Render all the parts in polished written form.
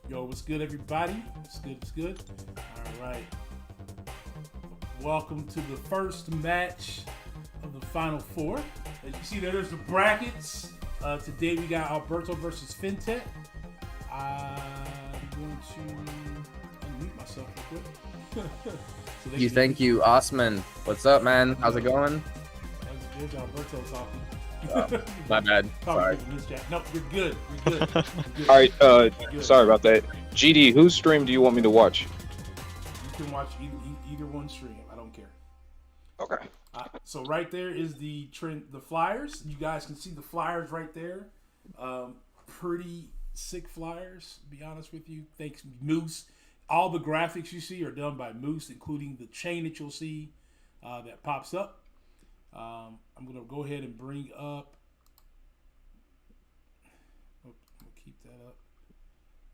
Yo, what's good, everybody? It's good. All right. Welcome to the first match of the Final Four. As you see, there's the brackets. Today we got Alberto versus Fintech. I'm going to unmute myself real quick. Thank you, Osman. What's up, man? How's it going? There's Alberto talking. My bad. Sorry. No, you're good. You're good. All right. Sorry about that. GD, whose stream do you want me to watch? You can watch either one stream. I don't care. Okay. So right there is the flyers. You guys can see the flyers right there. Pretty sick flyers, to be honest with you. Thanks, Moose. All the graphics you see are done by Moose, including the chain that you'll see that pops up. I'm going to go ahead and bring up. I'm going to keep that up.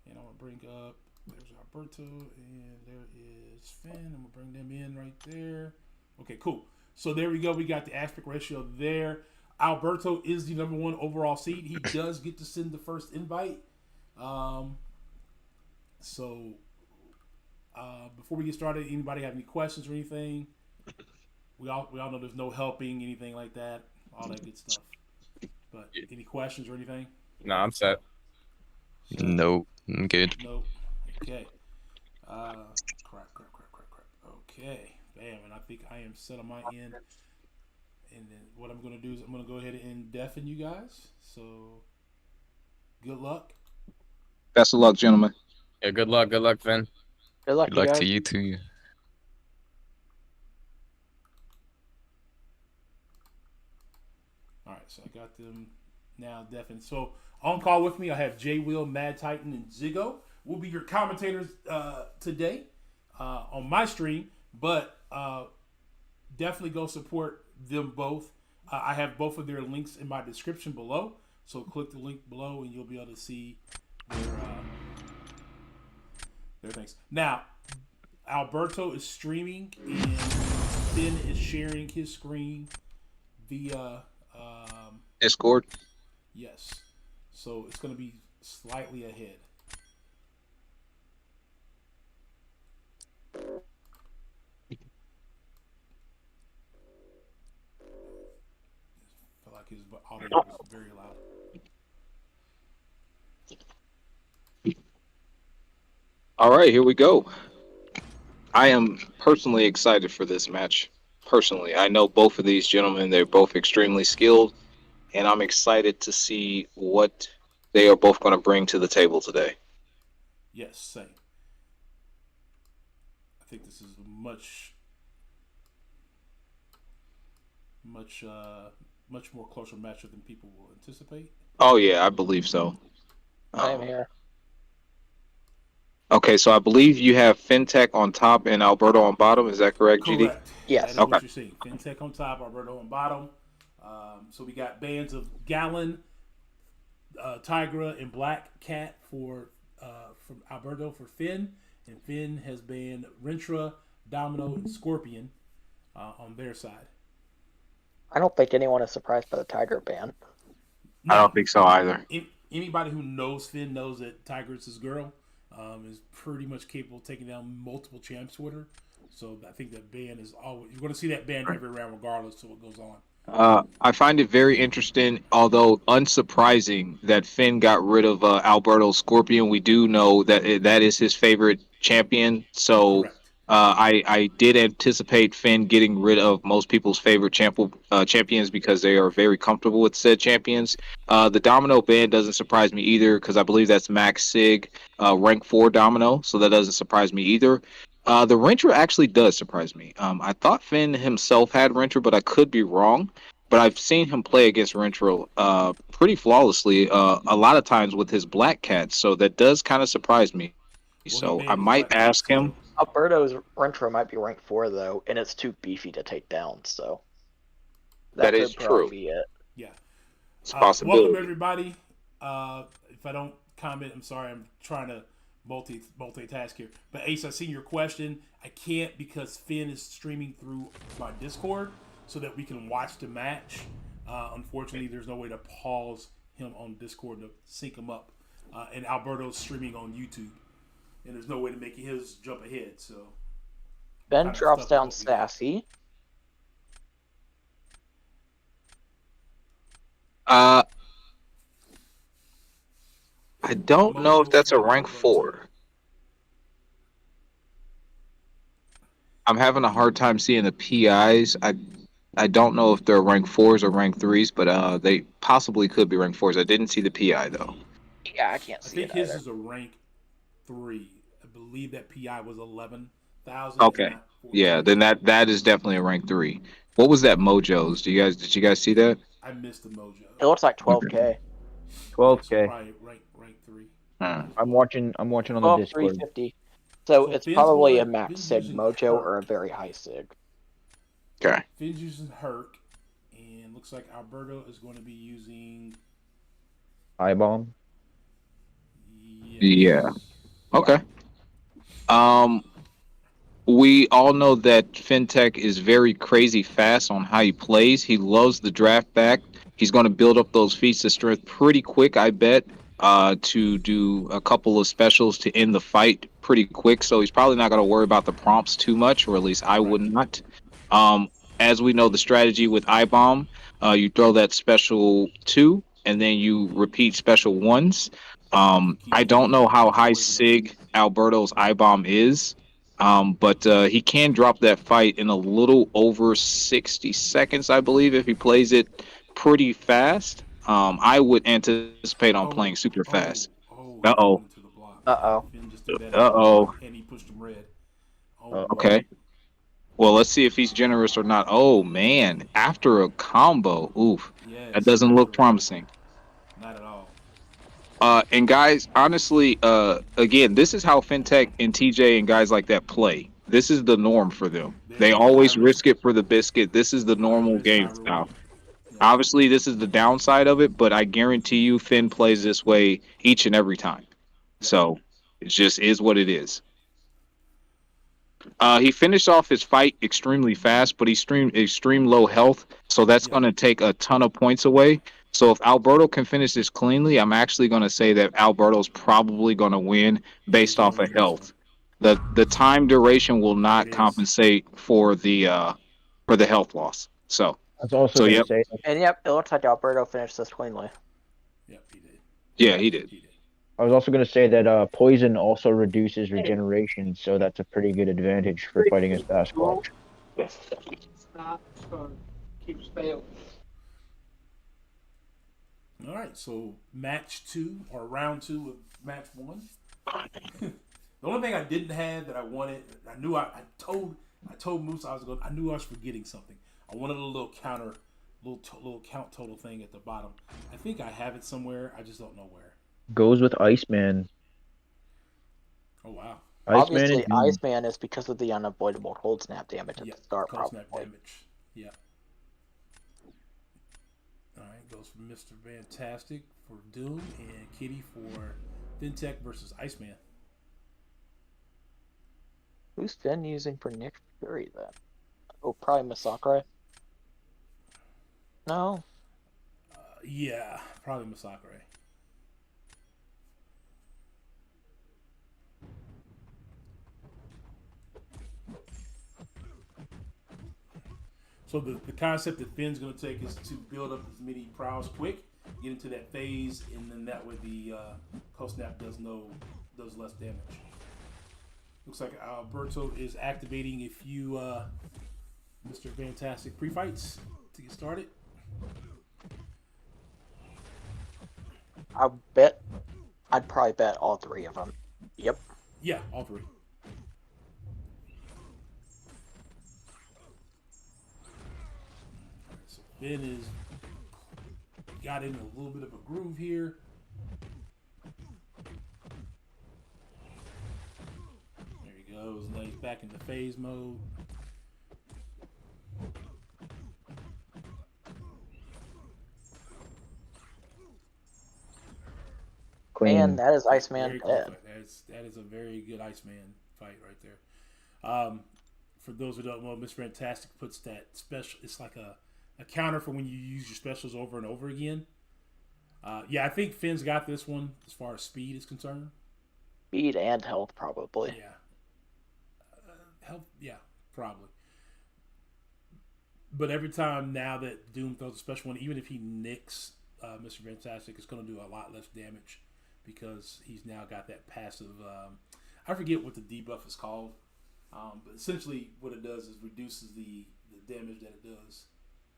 And I'm going to bring up. There's Alberto and there is Finn. I'm going to bring them in right there. Okay, cool. So there we go. We got the aspect ratio there. Alberto is the number one overall seed. He does get to send the first invite. Before we get started, anybody have any questions or anything? We all know there's no helping, anything like that, all that good stuff. But any questions or anything? No, I'm set. Nope, I'm good. Nope. Okay. Crap. Okay. Bam, and I think I am set on my end. And then what I'm going to do is I'm going to go ahead and deafen you guys. So, good luck. Best of luck, gentlemen. Yeah, good luck, Finn. Good luck, Good luck guys. to you too. All right, so I got them now deafened. So on call with me, I have J Will, Mad Titan, and Ziggo. Will be your commentators today on my stream, but definitely go support them both. I have both of their links in my description below, so click the link below and you'll be able to see their things. Now, Alberto is streaming and Finn is sharing his screen via Discord. yes. So it's going to be slightly ahead. I feel like his audio is very loud. All right, here we go. I am personally excited for this match. Personally, I know both of these gentlemen. They're both extremely skilled, and I'm excited to see what they are both going to bring to the table today. Yes, same. I think this is a much more closer matchup than people will anticipate. Oh yeah, I believe so. Same here. Okay, so I believe you have Fintech on top and Alberto on bottom. Is that correct, GD? Correct. Yes. That is Okay. what you're seeing. Fintech on top, Alberto on bottom. So we got bands of Gallon, Tigra, and Black Cat from Alberto for Finn, and Finn has banned Rentra, Domino, and Scorpion on their side. I don't think anyone is surprised by the Tiger ban. I don't think so either. anybody who knows Finn knows that Tiger is his girl. Is pretty much capable of taking down multiple champs with her. So I think that ban is always you're going to see that ban every round regardless of what goes on. I find it very interesting, although unsurprising, that Finn got rid of Alberto Scorpion. We do know that that is his favorite champion, so Correct. I did anticipate Finn getting rid of most people's favorite champions because they are very comfortable with said champions. The Domino ban doesn't surprise me either because I believe that's Max Sig, rank 4 Domino, so that doesn't surprise me either. The Renter actually does surprise me. I thought Finn himself had Renter, but I could be wrong. But I've seen him play against Renter pretty flawlessly a lot of times with his Black Cats, so that does kind of surprise me. Well, he So I banned his might Black ask Cats, him. so- Alberto's Rentro might be rank 4 though, and it's too beefy to take down. So That could is probably true. Be it. Yeah. It's a possibility. Welcome everybody. If I don't comment, I'm sorry. I'm trying to multitask here. But Ace, I seen your question. I can't because Finn is streaming through my Discord so that we can watch the match. Unfortunately, there's no way to pause him on Discord to sync him up. And Alberto's streaming on YouTube, and there's no way to make his jump ahead. So Ben Kinda drops stuck down with what we got. Sassy. Uh, I don't know if that's a rank 4. I'm having a hard time seeing the PIs. I don't know if they're rank 4s or rank 3s, but they possibly could be rank 4s. I didn't see the PI though. Yeah, I can't I see think it his either. is a rank 3. I believe that PI was 11,000. Okay. Yeah, then that is definitely a rank 3. What was that Mojo's? Did you guys see that? I missed the mojo. It looks like 12K. 12K. So probably rank 3. I'm watching on the 12, Discord. 350. So So it's Finn's probably a one- max Finn's Sig using Mojo Herc. or a very high Sig. Okay. Finn's using Herc, and looks like Alberto is going to be using. Eye bomb. Yes. Yeah. Okay. We all know that FinTech is very crazy fast on how he plays. He loves the draft back. He's going to build up those feats of strength pretty quick, I bet, to do a couple of specials to end the fight pretty quick. So he's probably not going to worry about the prompts too much, or at least I would not. As we know, the strategy with iBomb, you throw that special 2, and then you repeat special 1s. I don't know how high Sig Alberto's iBomb is. But he can drop that fight in a little over 60 seconds, I believe, if he plays it pretty fast. I would anticipate on playing super fast. Oh, Uh-oh. he went into the block. Uh-oh. Finn just did that. Uh-oh. And he pushed him red. Oh, Uh-oh. Okay. Well, let's see if he's generous or not. Oh, man. After a combo. Oof. yes, That doesn't look after- promising. Not at all. And guys, honestly, again, this is how FinTech and TJ and guys like that play. This is the norm for them. They always risk it for the biscuit. This is the normal game style. Obviously, this is the downside of it, but I guarantee you Finn plays this way each and every time. So it just is what it is. He finished off his fight extremely fast, but he's extreme low health, so that's going to take a ton of points away. So if Alberto can finish this cleanly, I'm actually going to say that Alberto's probably going to win based off of health. The time duration will not compensate for the health loss. So I was also So, going to yep. say And yep, it looks like Alberto finished this cleanly. Yep, he did. yeah, he did. He did. I was also going to say that poison also reduces regeneration, so that's a pretty good advantage for fighting as Sasquatch. All right, so match 2 or round 2 of match 1. The only thing I didn't have that I wanted, I knew I told Moose I knew I was forgetting something. I wanted a little counter, little count total thing at the bottom. I think I have it somewhere. I just don't know where. Goes with Iceman. Oh wow. Iceman Obviously, is Iceman is because of the unavoidable cold snap damage at Yeah, the start, cold snap probably. damage. Yeah. All right, goes for Mr. Fantastic for Doom and Kitty for FinTech versus Iceman. Who's Finn using for Nick Fury then? Oh, probably Masakura. No. Yeah, probably Masakura. So the concept that Finn's going to take is to build up as many prowls quick, get into that phase, and then that way the cold snap does less damage. Looks like Alberto is activating a few Mr. Fantastic pre-fights to get started. I'd probably bet all 3 of them. Yep. Yeah, all 3. So Finn is got in a little bit of a groove here. There he goes. Now he's back into phase mode. Clean. And that is Iceman Very dead. cool fight. That is a very good Iceman fight right there. For those who don't know, Miss Fantastic puts that special. It's like a counter for when you use your specials over and over again. Yeah, I think Finn's got this one as far as speed is concerned. Speed and health, probably. Yeah. Health, yeah, probably. But every time now that Doom throws a special one, even if he nicks Mr. Fantastic, it's going to do a lot less damage because he's now got that passive. I forget what the debuff is called, but essentially what it does is reduces the damage that it does.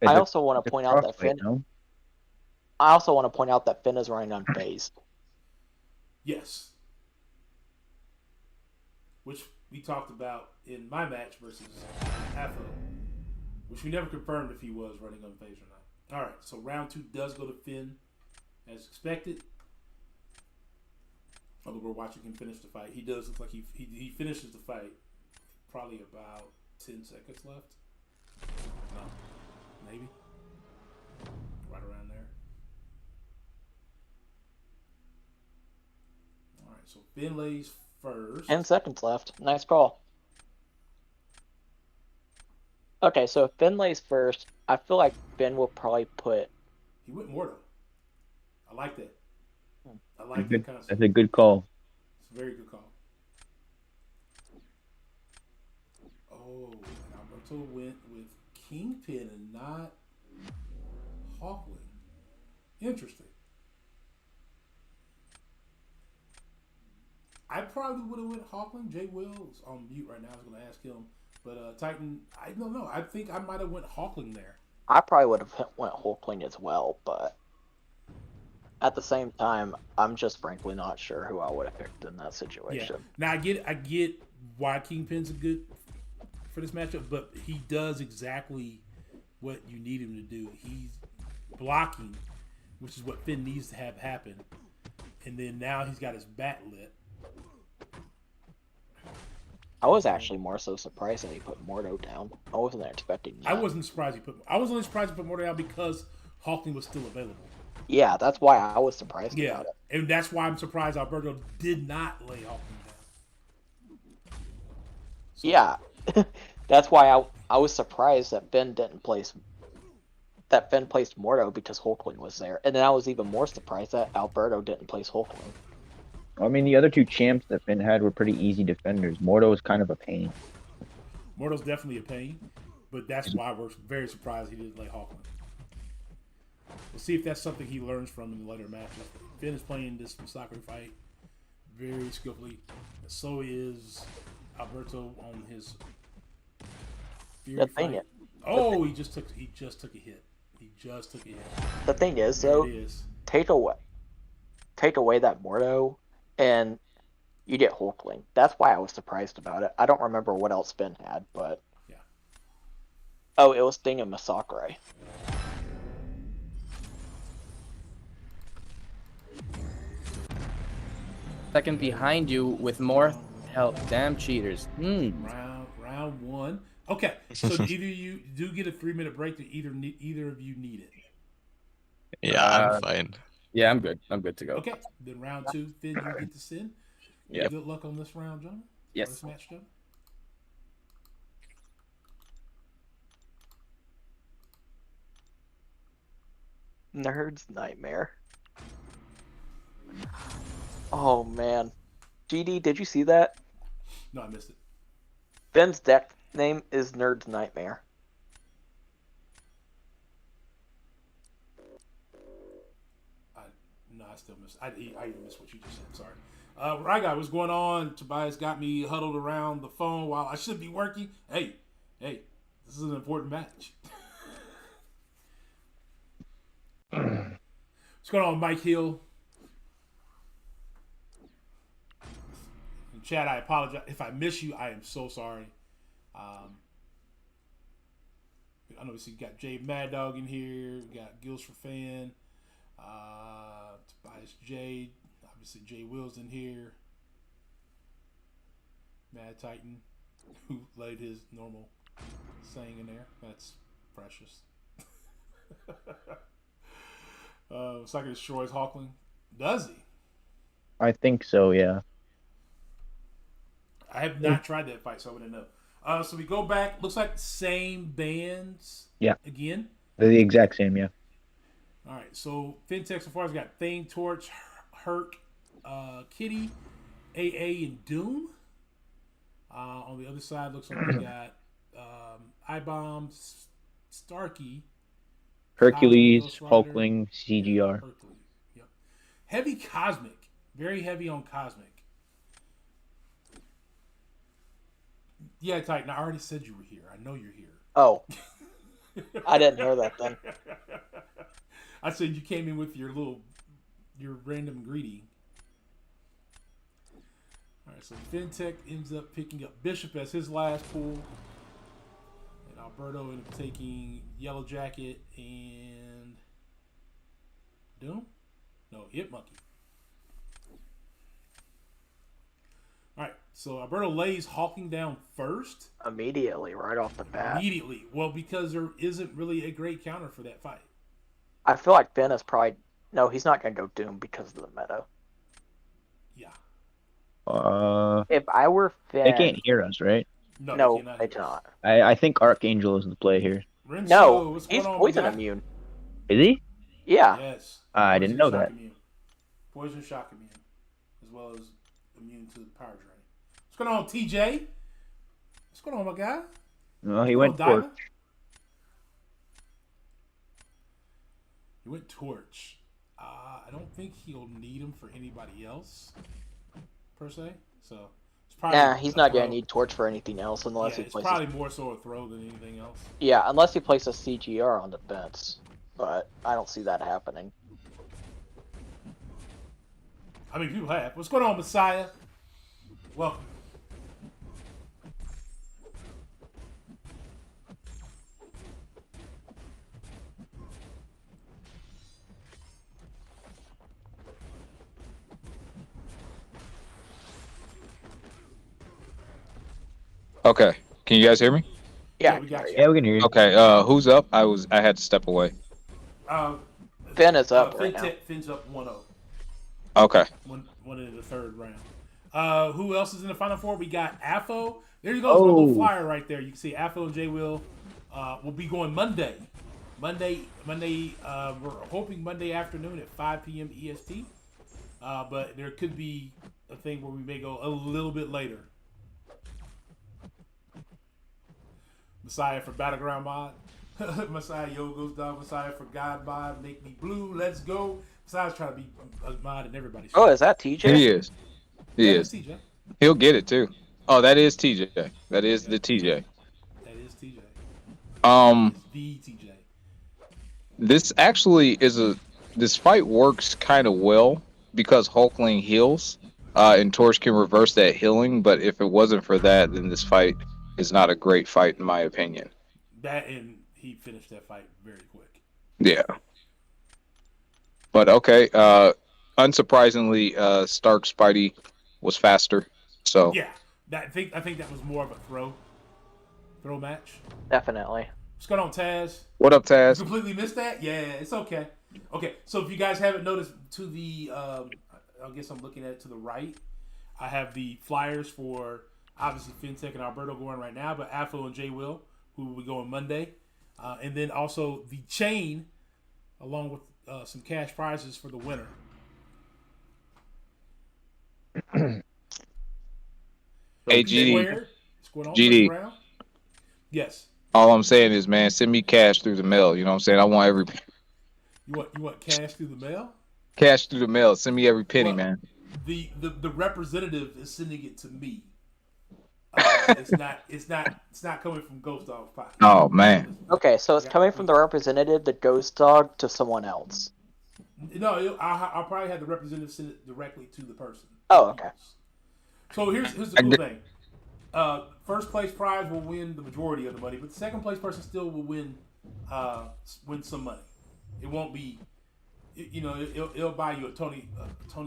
I also want to point out that Finn. No? I also want to point out that Finn is running unfazed. Yes. Which we talked about in my match versus Afo, which we never confirmed if he was running unfazed or not. All right, so round 2 does go to Finn, as expected. Although we're watching him finish the fight, he does look like he finishes the fight. Probably about 10 seconds left. No, maybe right around there. All right, so Finn lays first. 10 seconds left. Nice call. Okay, so if Finn lays first, I feel like Finn will probably put. He went Mordo. I like that. I like that concept. That's a good call. It's a very good call. Oh, and Alberto went with Kingpin and not Hawkling. Interesting. I probably would have went Hawkling. Jay Will is on mute right now. I was going to ask him. But Titan, I don't know. I think I might have went Hawkling there. I probably would have went Hulkling as well, but at the same time, I'm just frankly not sure who I would have picked in that situation. Yeah. Now I get why Kingpin's a good for this matchup, but he does exactly what you need him to do. He's blocking, which is what Finn needs to have happen, and then now he's got his bat lit. I was actually more so surprised that he put Mordo down. I wasn't expecting that. I wasn't surprised I was only surprised he put Mordo down because Hawkling was still available. Yeah, that's why I was surprised Yeah, about it. and that's why I'm surprised Alberto did not lay Hawkling down. So, Yeah, that's why I was surprised that Finn placed Mordo because Hulkling was there, and then I was even more surprised that Alberto didn't place Hulkling. I mean, the other 2 champs that Finn had were pretty easy defenders. Mordo was kind of a pain. Mordo's definitely a pain, but that's why we're very surprised he didn't lay Hawkling. We'll see if that's something he learns from in the later matches. Finn is playing this soccer fight very skillfully. So is Alberto on his Fury fight. Oh, he just took a hit. The thing is, though, There it is. take away that Mordo, and you get Hulkling. That's why I was surprised about it. I don't remember what else Finn had, but Yeah. Oh, it was Sting and Masakure. Second behind you with more help. Damn cheaters. Round 1. Okay, so either you do get a 3-minute break, or either of you need it. Yeah, I'm fine. Yeah, I'm good. I'm good to go. Okay, then round 2, Finn, you get to send. Yep. Good luck on this round, gentlemen. Yes. This match, gentlemen. Nerd's Nightmare. Oh, man. GD, did you see that? No, I missed it. Finn's deck name is Nerd's Nightmare. I still miss. I even missed what you just said. Sorry. Right guy, what's going on? Tobias got me huddled around the phone while I should be working. Hey, this is an important match. What's going on, Mike Hill? Chad, I apologize if I miss you. I am so sorry. I know we got Jay Mad Dog in here. We got Gills for Fan. Tobias J. Obviously, Jay Will's in here. Mad Titan, who laid his normal saying in there. That's precious. Psycho destroys Hawkling. Does he? I think so, yeah. I have not tried that fight, so I wouldn't know. So we go back. Looks like same bands. Yeah. Again. They're the exact same, yeah. All right. So FinTech so far has got Thane, Torch, Herc, Kitty, AA, and Doom. On the other side, looks like we got I-Bomb, Starkey, Hercules, Ghost Rider, Hulkling, CGR. Hercules. Yep. Heavy Cosmic. Very heavy on Cosmic. Yeah, Titan, I already said you were here. I know you're here. Oh. I didn't hear that then. I said you came in with your random greeting. All right, so FinTech ends up picking up Bishop as his last pull. And Alberto ended up taking Yellow Jacket and Doom? No, Hit Monkey. All right, so Alberto lays Hawking down first. Immediately, right off the bat. Immediately. Well, because there isn't really a great counter for that fight. I feel like Finn is probably... No, he's not going to go Doom because of the meta. Yeah. If I were Finn... They can't hear us, right? No, they cannot. I think Archangel is the play here. Renzo, No, what's he's going on, poison my guy? immune. Is he? Yeah. Yes. I didn't know Poison that. shock immune. Poison shock immune. As well as immune to power drain. What's going on, TJ? What's going on, my guy? No, he What's went going on, Torch. Diamond? He went Torch. I don't think he'll need him for anybody else, per se. So it's probably Nah, he's not going throw. to need Torch for anything else unless he It's places... probably more so a throw than anything else. Yeah, unless he places CGR on defense. But I don't see that happening. I mean, people have. What's going on, Messiah? Welcome. Okay, can you guys hear me? Yeah, we got you. Yeah, we can hear you. Okay, who's up? I had to step away. Finn is up right now. Finn's up 1-0. Okay. One in the third round. Who else is in the final four? We got Afo. There you go. There's my little flyer right there. You can see Afo and J Will will be going Monday. Monday. We're hoping Monday afternoon at 5 p.m. EST. But there could be a thing where we may go a little bit later. Messiah for Battleground mod. Messiah, yo, Ghostdog. Messiah for God mod. Make me blue. Let's go. Messiah's trying to be a mod in everybody's. Oh, is that TJ? He is. He Yeah, is. that's TJ. He'll get it too. Oh, that is TJ. That is the TJ. That is TJ. It's the TJ. This actually is this fight works kind of well because Hulkling heals, and Torch can reverse that healing. But if it wasn't for that, then this fight is not a great fight in my opinion. That and he finished that fight very quick. Yeah. But okay, unsurprisingly, Stark Spidey was faster. So Yeah, I think that was more of a throw match. Definitely. What's going on, Taz? what up, You Taz? completely missed that? Yeah, it's okay. Okay, so if you guys haven't noticed, to the I guess I'm looking at it to the right. I have the flyers for obviously FinTech and Alberto going right now, but Afo and J Will, who will be going Monday, and then also the chain, along with some cash prizes for the winner. Hey, GD. Square, what's going on? GD. First round? Yes. All I'm saying is, man, send me cash through the mail. You know what I'm saying? I want every. You want cash through the mail? Cash through the mail. Send me every penny, Well, man. The representative is sending it to me. It's not coming from Ghostdog's pocket. Oh man. Okay, so it's coming from the representative, the ghost dog, to someone else. No, I'll probably have the representative send it directly to the person. Oh, okay. So here's the cool thing. First place prize will win the majority of the money, but the second place person still will win some money. It won't be, it'll buy you a Tony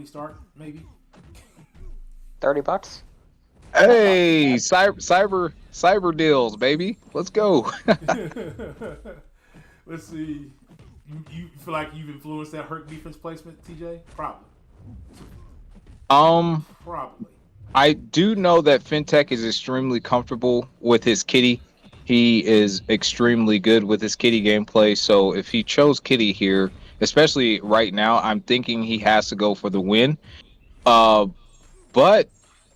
Stark maybe. $30. Hey, cyber deals, baby. Let's go. Let's see. You feel like you've influenced that Herc defense placement, TJ? Probably. Probably. I do know that Fintech is extremely comfortable with his kitty. He is extremely good with his kitty gameplay. So if he chose kitty here, especially right now, I'm thinking he has to go for the win. But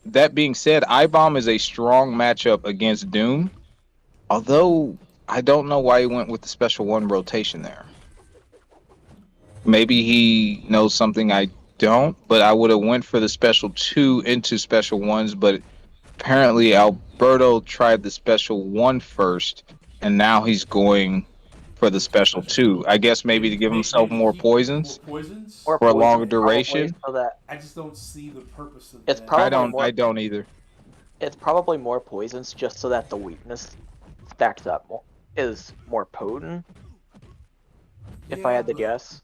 that being said, iBomb is a strong matchup against Doom. Although I don't know why he went with the special one rotation there. Maybe he knows something I don't, but I would have went for the special 2 into special 1s, but apparently Alberto tried the special 1 first, and now he's going for the special 2. I guess maybe to give himself more poisons Or for a longer duration. So that I just don't see the purpose of it's that. probably I don't either. It's probably more poisons just so that the weakness stacks up more, is more potent. If I had to guess.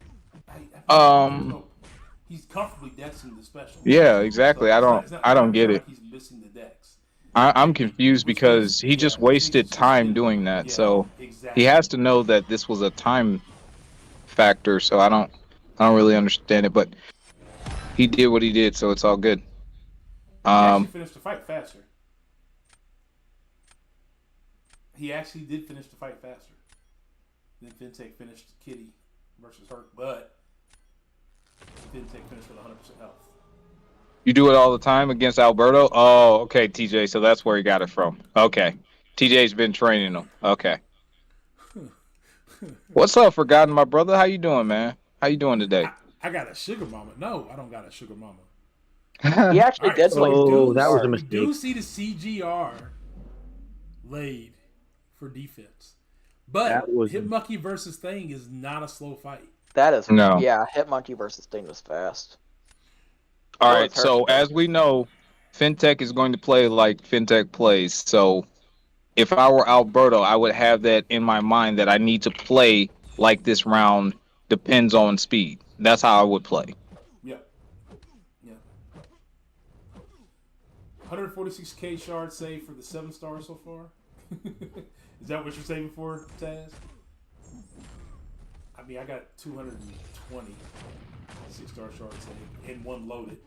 He's comfortably dexing the special. Yeah, exactly. So I don't get it. like he's missing the dex. I'm confused because he just wasted time doing that. So exactly. he has to know that this was a time factor. So I don't really understand it, but he did what he did, so it's all good. He actually finished the fight faster. He actually did finish the fight faster than Fintech finished Kitty versus Herc, but Fintech finished with 100% health. You do it all the time against Alberto? Oh, okay, TJ. So that's where he got it from. Okay. TJ's been training him. Okay. What's up, Forgotten, my brother? How you doing, man? How you doing today? I got a sugar mama. No, I don't got a sugar mama. He actually did. so that was a We do mistake. see the CGR laid for defense. But That was- Hit Monkey versus Thing is not a slow fight. That is No. Yeah, Hitmonkey versus Sting was fast. All Well, right, it's so Herc. as we know, Fintech is going to play like Fintech plays. So if I were Alberto, I would have that in my mind that I need to play like this round depends on speed. That's how I would play. Yep. 146k shard save for the 7-star so far. Is that what you're saving for, Taz? I mean, I got 220 6-star shard save and 1 loaded,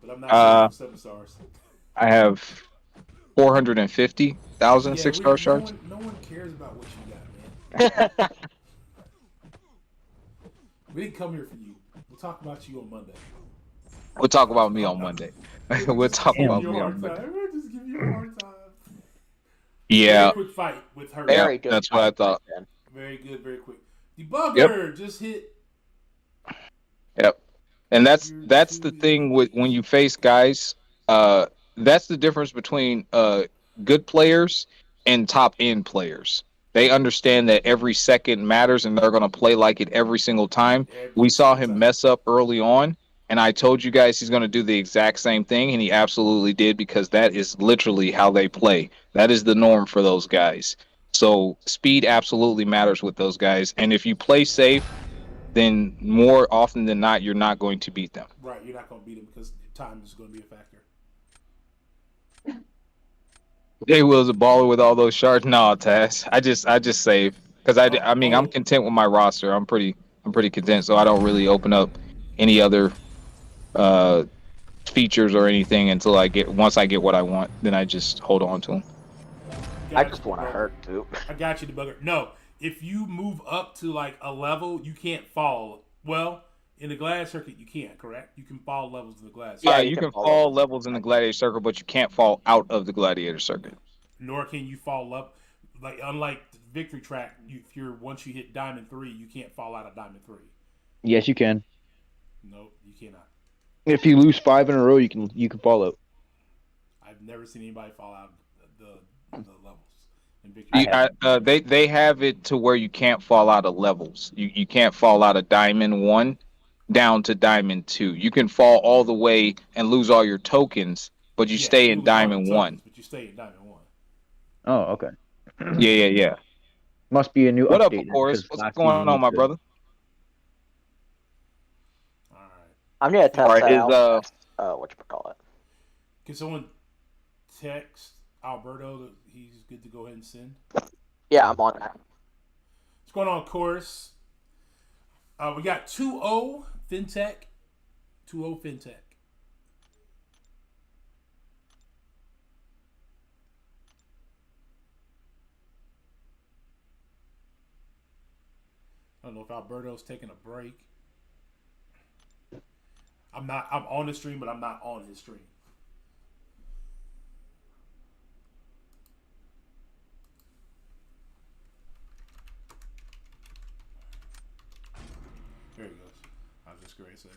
but I'm not saving 7 stars. I have 450,000 Yeah, 6-star shards. No one cares about what you got, man. We didn't come here for you. We'll talk about you on Monday. We'll talk about me on Monday. We'll talk about me on Monday. We'll just give you a hard time. Yeah, Very quick fight with her. Very yeah, good. that's what I thought. Very good, very quick. Debugger just hit. Yep. And that's the thing with when you face guys. That's the difference between good players and top end players. They understand that every second matters, and they're going to play like it every single time. We saw him mess up early on, and I told you guys he's going to do the exact same thing, and he absolutely did, because that is literally how they play. That is the norm for those guys. So speed absolutely matters with those guys, and if you play safe, then more often than not, you're not going to beat them. Right, you're not going to beat him because time is going to be a factor. Jay Will's a baller with all those shards. No, Taz. I just save because I mean I'm content with my roster. I'm pretty content, so I don't really open up any other features or anything until once I get what I want. Then I just hold on to them. I just want to hurt too. I got you, Debugger. No, if you move up to like a level, you can't fall. Well, in the Gladiator Circuit, you can't, correct? You can fall levels in the Gladiator Circuit. Yeah, you can fall levels in the Gladiator Circle, but you can't fall out of the Gladiator Circuit. Nor can you fall up. Like unlike the Victory Track, once you hit Diamond 3, you can't fall out of Diamond 3. Yes, you can. Nope, you cannot. If you lose 5 in a row, you can fall out. I've never seen anybody fall out the levels in victory. They have it to where you can't fall out of levels. You can't fall out of Diamond 1 down to Diamond 2. You can fall all the way and lose all your tokens, but you Yes, stay you in lose all your Diamond tokens, 1. but you stay in Diamond 1. Oh, okay. Yeah. Must be a new What up, update of course? because What's last going season on, was my good. brother? All right. I'm gonna test All right, that is out. Whatchamacallit. Can someone text Alberto that he's good to go ahead and send? Yeah, I'm on that. What's going on, Chorus? We got 2-0 FinTech. 2-0 FinTech. I don't know if Alberto's taking a break. I'm on the stream, but I'm not on his stream. There he goes. I was just going to say.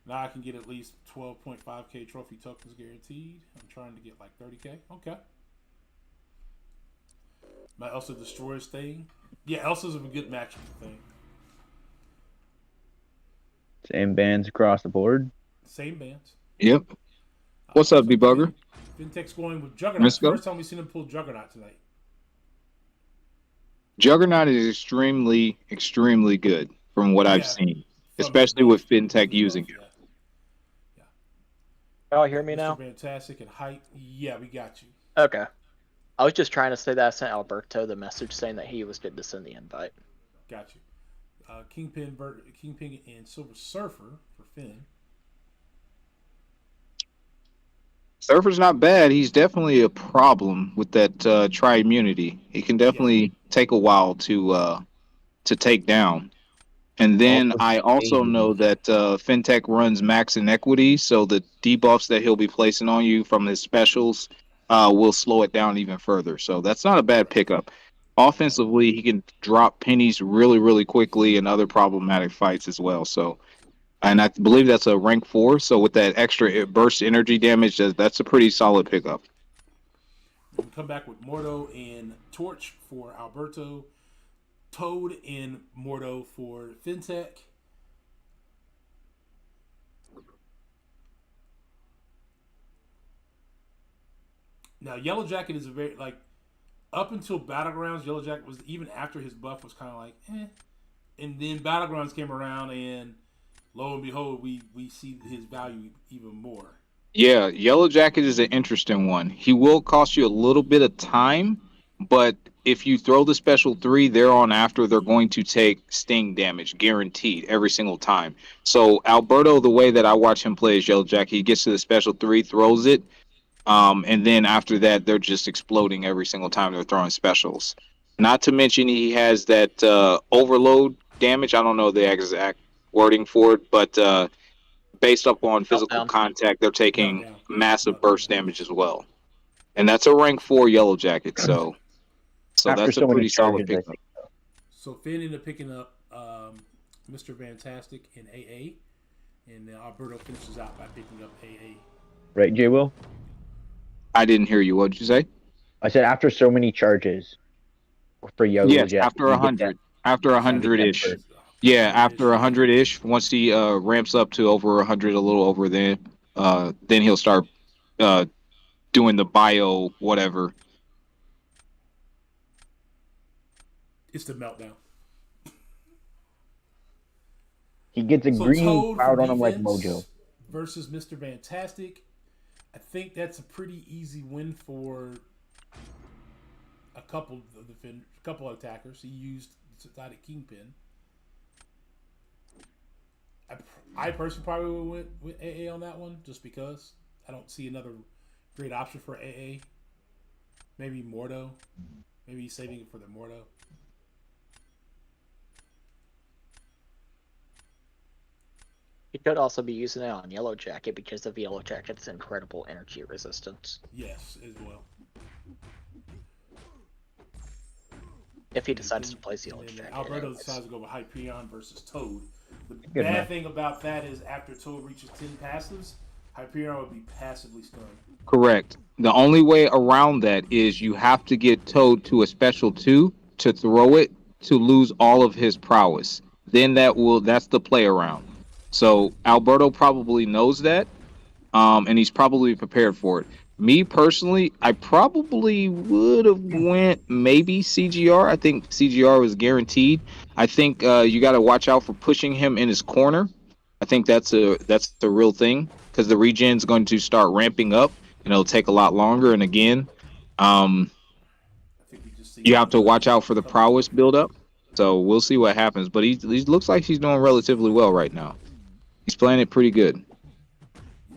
Now I can get at least 12.5k trophy tokens guaranteed. I'm trying to get like 30k. Okay. My Elsa destroys thing. Yeah, Elsa's a good matchup thing. Same bands across the board. Same bands. Yep. What's up, So Debugger? FinTech's going with Juggernaut. Let's go. First time we've seen him pull Juggernaut tonight. Juggernaut is extremely, extremely good from what I've seen, especially with FinTech using it. Y'all hear me Mr. now? Fantastic and Hype. Yeah, we got you. Okay. I was just trying to say that I sent Alberto the message saying that he was good to send the invite. Got you. Kingpin and Silver Surfer for Finn. Surfer's not bad. He's definitely a problem with that tri-immunity. He can definitely take a while to take down. And then I also know that FinTech runs max inequity, so the debuffs that he'll be placing on you from his specials will slow it down even further. So that's not a bad pickup. Offensively, he can drop pennies really, really quickly in other problematic fights as well. So, and I believe that's a rank 4. So with that extra burst energy damage, that's a pretty solid pickup. We'll come back with Mordo and Torch for Alberto. Toad and Mordo for FinTech. Now, Yellow Jacket is a very, like, up until Battlegrounds, Yellow Jacket was, even after his buff was kind of like, eh. And then Battlegrounds came around, and lo and behold, we see his value even more. Yeah, Yellow Jacket is an interesting one. He will cost you a little bit of time, but if you throw the special 3 there on after, they're going to take sting damage, guaranteed, every single time. So Alberto, the way that I watch him play is Yellow Jacket. He gets to the special 3, throws it, and then after that, they're just exploding every single time they're throwing specials. Not to mention he has that overload damage. I don't know the exact wording for it, but based up on physical contact, they're taking massive burst damage as well. And that's a rank 4 Yellow Jacket, so that's a pretty solid pickup. So Finn ended up picking up Mr. Fantastic in AA, and then Alberto finishes out by picking up AA. Right, J. Will? I didn't hear you. What did you say? I said after so many charges for Yellow Jacket. Yes, after 100. After 100-ish. Yeah, after 100-ish, once he ramps up to over 100, a little over then he'll start doing the bio whatever. It's the meltdown. He gets a green cloud on him like Mojo. Versus Mr. Fantastic. I think that's a pretty easy win for a couple of attackers. He used Exotic Kingpin. I personally probably would went with AA on that one just because I don't see another great option for AA. Maybe Mordo. Maybe he's saving it for the Mordo. You could also be using it on Yellow Jacket because of Yellow Jacket's incredible energy resistance. Yes, as well. if he decides to play Seal And then Exchange. Alberto anyways. decides to go with Hyperion versus Toad. The Good bad match. thing about that is after Toad reaches 10 passives, Hyperion would be passively stunned. Correct. The only way around that is you have to get Toad to a special 2 to throw it to lose all of his prowess. Then that's the play around. So Alberto probably knows that, and he's probably prepared for it. Me personally, I probably would have went maybe CGR. I think CGR was guaranteed. I think you got to watch out for pushing him in his corner. I think that's the real thing because the regen's going to start ramping up and it'll take a lot longer. And again, um, I think we just see you have to watch out for the prowess buildup. So we'll see what happens. But he looks like he's doing relatively well right now. He's playing it pretty good.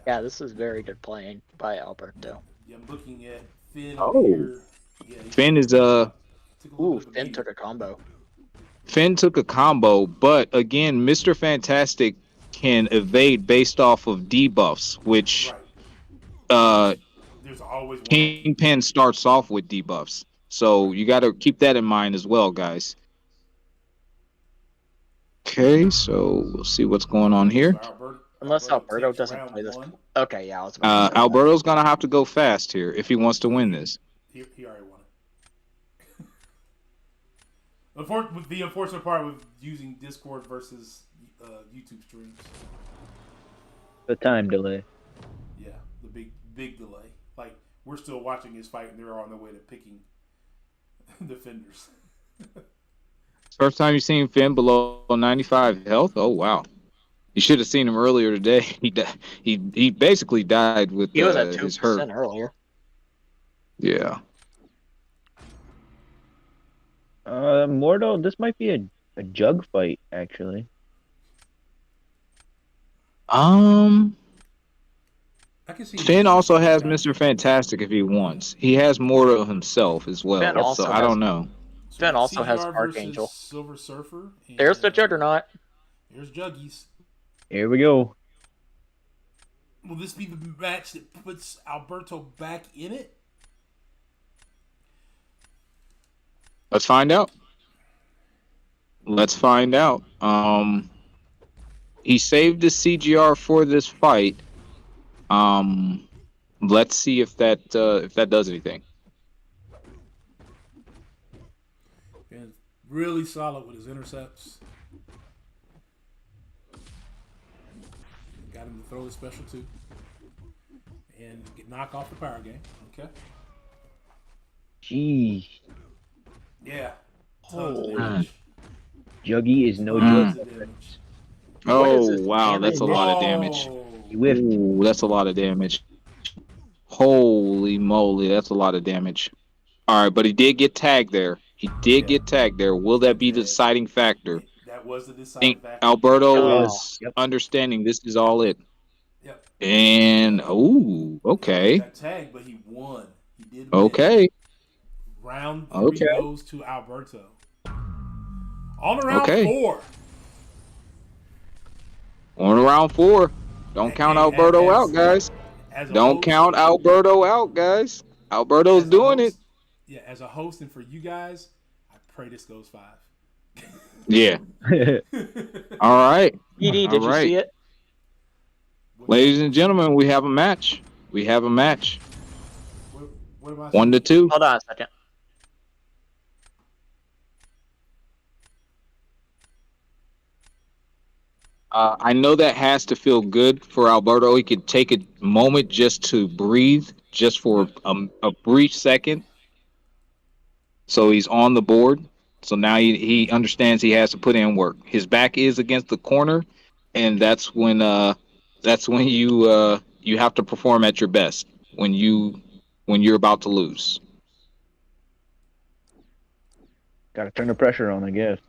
Yeah, this is very good playing by Alberto. Yeah, I'm looking at Finn Oh. over here. Yeah, Finn is took a little Ooh, bit of a Finn beating. took a combo. Finn took a combo, but again, Mr. Fantastic can evade based off of debuffs, which Right. There's always one. Kingpin starts off with debuffs. So you got to keep that in mind as well, guys. Okay, so we'll see what's going on here. Unless Alberto takes doesn't round play this. one. Okay, yeah, I was about to say Alberto's gonna have to go fast here if he wants to win this. He already won it. The unfortunate part with using Discord versus YouTube streams. The time delay. Yeah, the big delay. Like, we're still watching his fight, and they're on their way to picking defenders. First time you've seen Finn below 95 health? Oh wow! You should have seen him earlier today. He basically died with he was at his hurt. 2% earlier. Yeah. Mortal, this might be a jug fight, actually. I can see Finn also has Mr. Fantastic if he wants. He has Mortal himself as well. Finn also so I has- don't know. Finn also has CGR Archangel. versus Silver Surfer. There's the and Juggernaut. There's Juggies. Here we go. Will this be the match that puts Alberto back in it? Let's find out. Let's find out. He saved the CGR for this fight. Let's see if that does anything. And really solid with his intercepts. Got him to throw the special too. And knock off the power game. Okay. Jeez. Yeah. Tons of Holy. damage. Juggy is no Tons joke. of damage. What is Oh this wow, damage? that's a lot of damage. Oh. He whiffed. Ooh, that's a lot of damage. Holy moly, that's a lot of damage. All right, but he did get tagged there. He did get tagged there. Will that be the deciding factor? That was the I deciding think factor. Alberto Oh, is yep. understanding this is all it. Yep. And He okay. got tagged, but he won. He did win. Okay. Round 3 Okay. goes to Alberto. On to round Okay. 4. On to round 4. Don't count Alberto out, guys. As a Don't host- count Alberto out, guys. Alberto's as a doing it. host- Yeah, as a host and for you guys, I pray this goes 5. Yeah. All right. ED, did All right. you see it? Ladies and gentlemen, we have a match. We have a match. What am I 1-2. Hold on a second. I know that has to feel good for Alberto. He could take a moment just to breathe, just for a brief second. So he's on the board. So now he understands he has to put in work. His back is against the corner, and that's when you have to perform at your best when you're about to lose. Gotta turn the pressure on, I guess.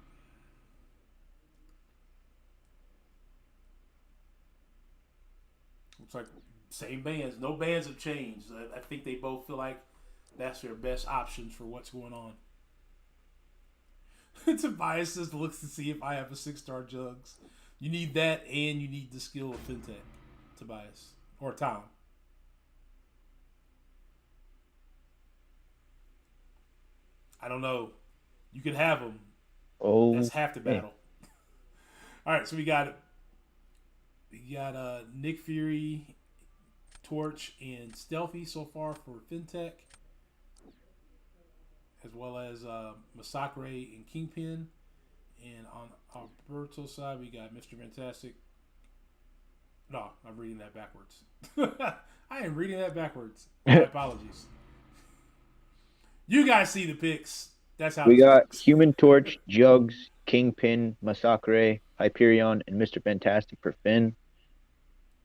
Looks like same bands. No bands have changed. I think they both feel like that's their best options for what's going on. Tobias just looks to see if I have a 6-star jugs. You need that, and you need the skill of fintech, Tobias or Tom. I don't know. You can have them. Oh, That's half the hey. battle. All right, so we got Nick Fury, Torch, and Stealthy so far for FinTech, as well as Masacre and Kingpin. And on Alberto's side, we got Mr. Fantastic. No, I'm reading that backwards. I am reading that backwards. My apologies. You guys see the picks. That's how We this got works. Human Torch, Jugs, Kingpin, Massacre, Hyperion, and Mr. Fantastic for Finn.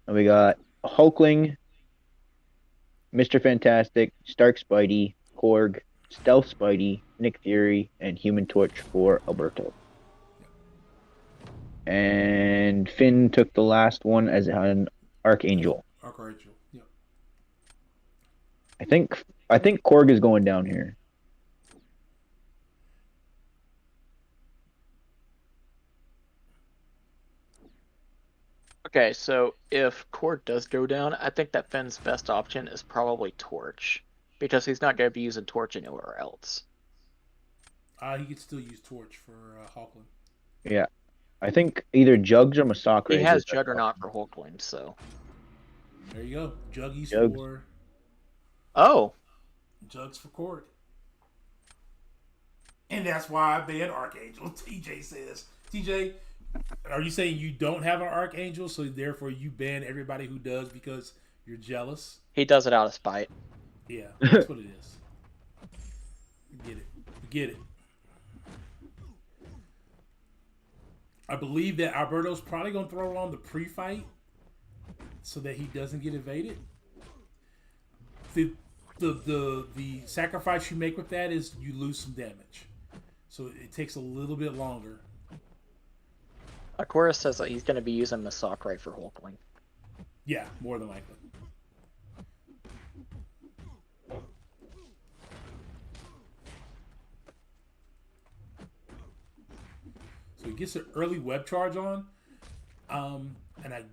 And we got Hulkling, Mr. Fantastic, Stark Spidey, Korg, Stealth Spidey, Nick Fury, and Human Torch for Alberto. And Finn took the last one as an Archangel. Archangel. Yep. I think Korg is going down here. Okay, so if Cord does go down, I think that Finn's best option is probably Torch, because he's not going to be using Torch anywhere else. He could still use Torch for Hulkling. Yeah. I think either Jugs or Massacre. He has Juggernaut for Hulkling, so. There you go. Juggies Jugs. for Oh, Jugs for Cord. And that's why I banned Archangel. TJ says. TJ, are you saying you don't have an Archangel, so therefore you ban everybody who does because you're jealous? he does it out of spite. Yeah, that's what it is. Get it. Get it. I believe that Alberto's probably going to throw on the pre-fight so that he doesn't get evaded. The sacrifice you make with that is you lose some damage. So it takes a little bit longer. Aquarius says that he's going to be using Massacre for Hulkling. Yeah, more than likely. So he gets an early web charge on. And I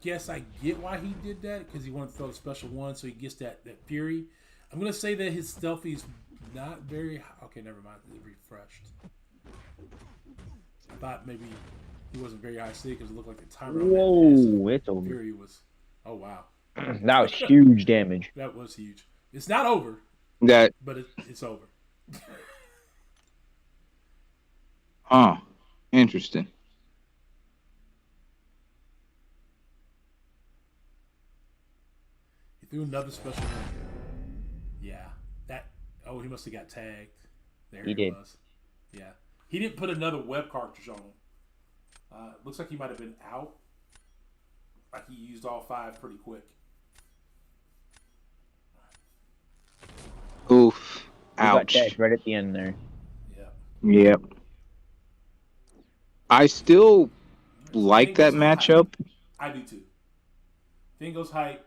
guess I get why he did that, because he wanted to throw a special one, so he gets that fury. I'm going to say that his stealthy is not very high. Okay, never mind. It refreshed. I thought maybe he wasn't very high stick because it looked like the timer on that Whoa, it's over. fury was. Oh, wow. That was huge damage. That was huge. It's not over, That but it's over. interesting. He threw another special one. Yeah. That. Oh, he must have got tagged. There He it did. was. Yeah. He didn't put another web cartridge on him. Looks like he might have been out. Like he used all 5 pretty quick. Oof. He got Ouch. tagged right at the end there. Yeah. Yep. I still like that matchup. I do too. Thing goes hype.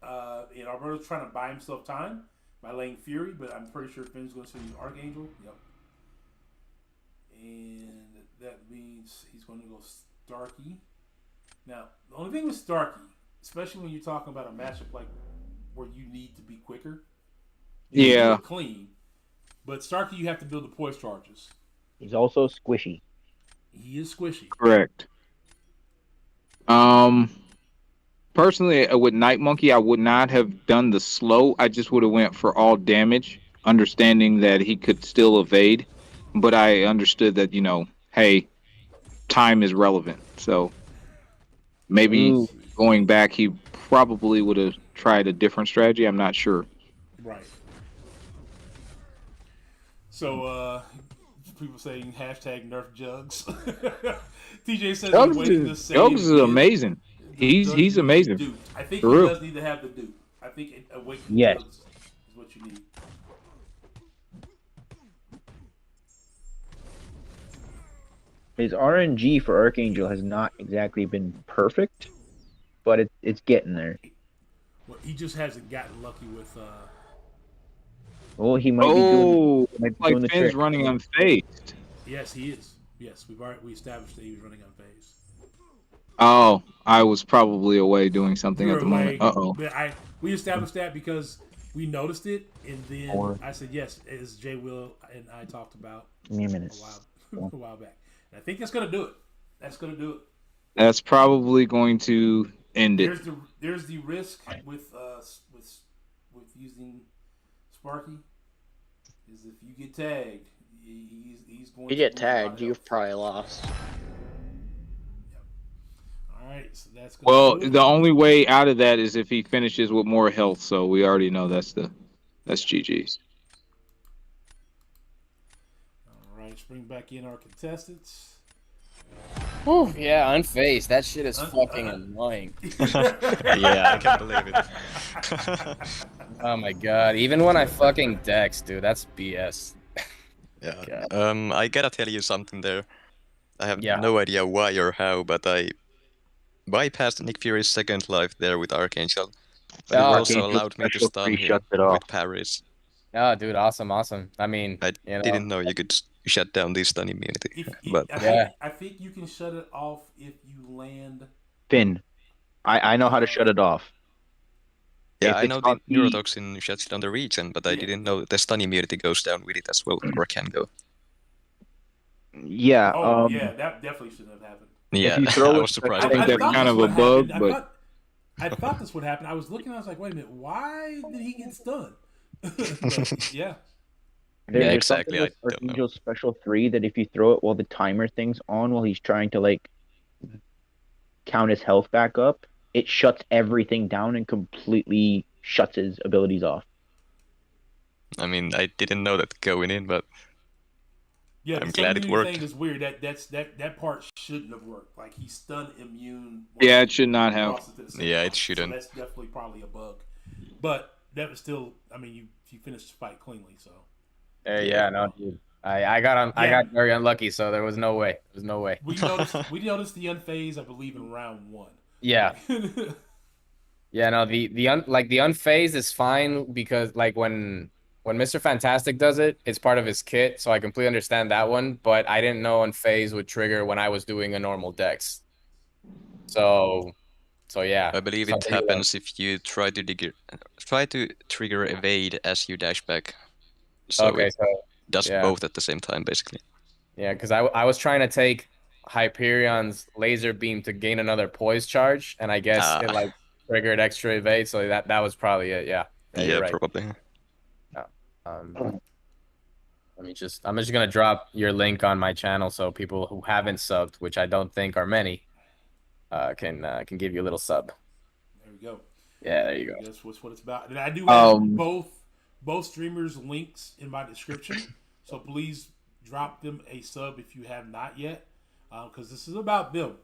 And Alberto's trying to buy himself time by laying Fury, but I'm pretty sure Finn's going to use Archangel. Yep. And that means he's going to go Starkey. Now, the only thing with Starkey, especially when you're talking about a matchup like where you need to be quicker, you can do it clean. But Starkey, you have to build the poise charges. He's also squishy. He is squishy. Correct. Personally, with Night Monkey, I would not have done the slow. I just would have went for all damage, understanding that he could still evade. But I understood that, hey, time is relevant. So maybe going back, he probably would have tried a different strategy. I'm not sure. Right. So, people saying hashtag Nerf Jugs. TJ says I'm waiting to say Jugs is amazing. He's amazing. Dude, I think For he real. does need to have the dupe. I think Awakening Yes. Jugs is what you need. His RNG for Archangel has not exactly been perfect, but it's getting there. Well, he just hasn't gotten lucky with. Well, he might be doing, Like the Finn's trick. running unfazed. Yes, he is. Yes, we established that he was running on phase. Oh, I was probably away doing something You at the were moment. away, Uh-oh. But we established that because we noticed it, and then Or- I said yes, as Jay Will and I talked about Give me a minute. a while back. And I think that's gonna do it. That's gonna do it. That's probably going to end it. There's the risk with using Sparky is if you get tagged, he's going. You to get lose a lot of tagged, you've health. probably lost. All right, so that's gonna Well, do it. the only way out of that is if he finishes with more health. So we already know that's GG's. All right, let's bring back in our contestants. Whew, yeah, unfazed. That shit is fucking annoying. Yeah, I can't believe it. Oh my god. Even when I fucking dex, dude, that's BS. Yeah. I gotta tell you something there. I have Yeah. no idea why or how, but I bypassed Nick Fury's second life there with Archangel. But it Oh, also Archangel allowed me to special stun three him shuts it off. with parries. Oh, dude, awesome. I mean, I you know, didn't know you could shut down this stun immunity. But I think you can shut it off if you land. Finn, I know how to shut it off. yeah, If I it's know the on the- neurotoxin shuts down the region, but I Yeah. didn't know the stun immunity goes down with it as well, or can go. Yeah. Oh yeah, that definitely shouldn't have happened. Yeah, you throw I it- was surprised. I think by that's that. thought kind this of a would bug, happen. but I thought this would happen. I was looking. I was like, wait a minute, why did he get stunned? But, yeah. Yeah, There's exactly, something I with don't know. Archangel's special 3 that if you throw it while the timer thing's on, while he's trying to like count his health back up, it shuts everything down and completely shuts his abilities off. I mean, I didn't know that going in, but Yeah, I'm the glad it immunity worked. thing is weird. That part shouldn't have worked. Like he's stun immune. yeah, it should not have. crosses to the second Yeah, line. it shouldn't. So that's definitely probably a bug. But that was still. I mean, you finished the fight cleanly. So yeah, no, dude. I got very unlucky, so there was no way. There's no way. we noticed the unfazed, I believe, in round 1. Yeah. Yeah, no, the unfazed is fine because like when Mr. Fantastic does it, it's part of his kit, so I completely understand that one, but I didn't know unfazed would trigger when I was doing a normal dex. So yeah. I believe it Something happens if you try to trigger evade as you dash back. So okay, it so does yeah. both at the same time, basically. yeah, because I was trying to take Hyperion's laser beam to gain another poise charge, and I guess it like triggered extra evade, so that was probably it. Yeah, you're right. Probably. I'm just gonna drop your link on my channel so people who haven't subbed, which I don't think are many, can give you a little sub. There we go. Yeah, there you go. That's what it's about. And I do have both streamers' links in my description, so please drop them a sub if you have not yet, because this is about them.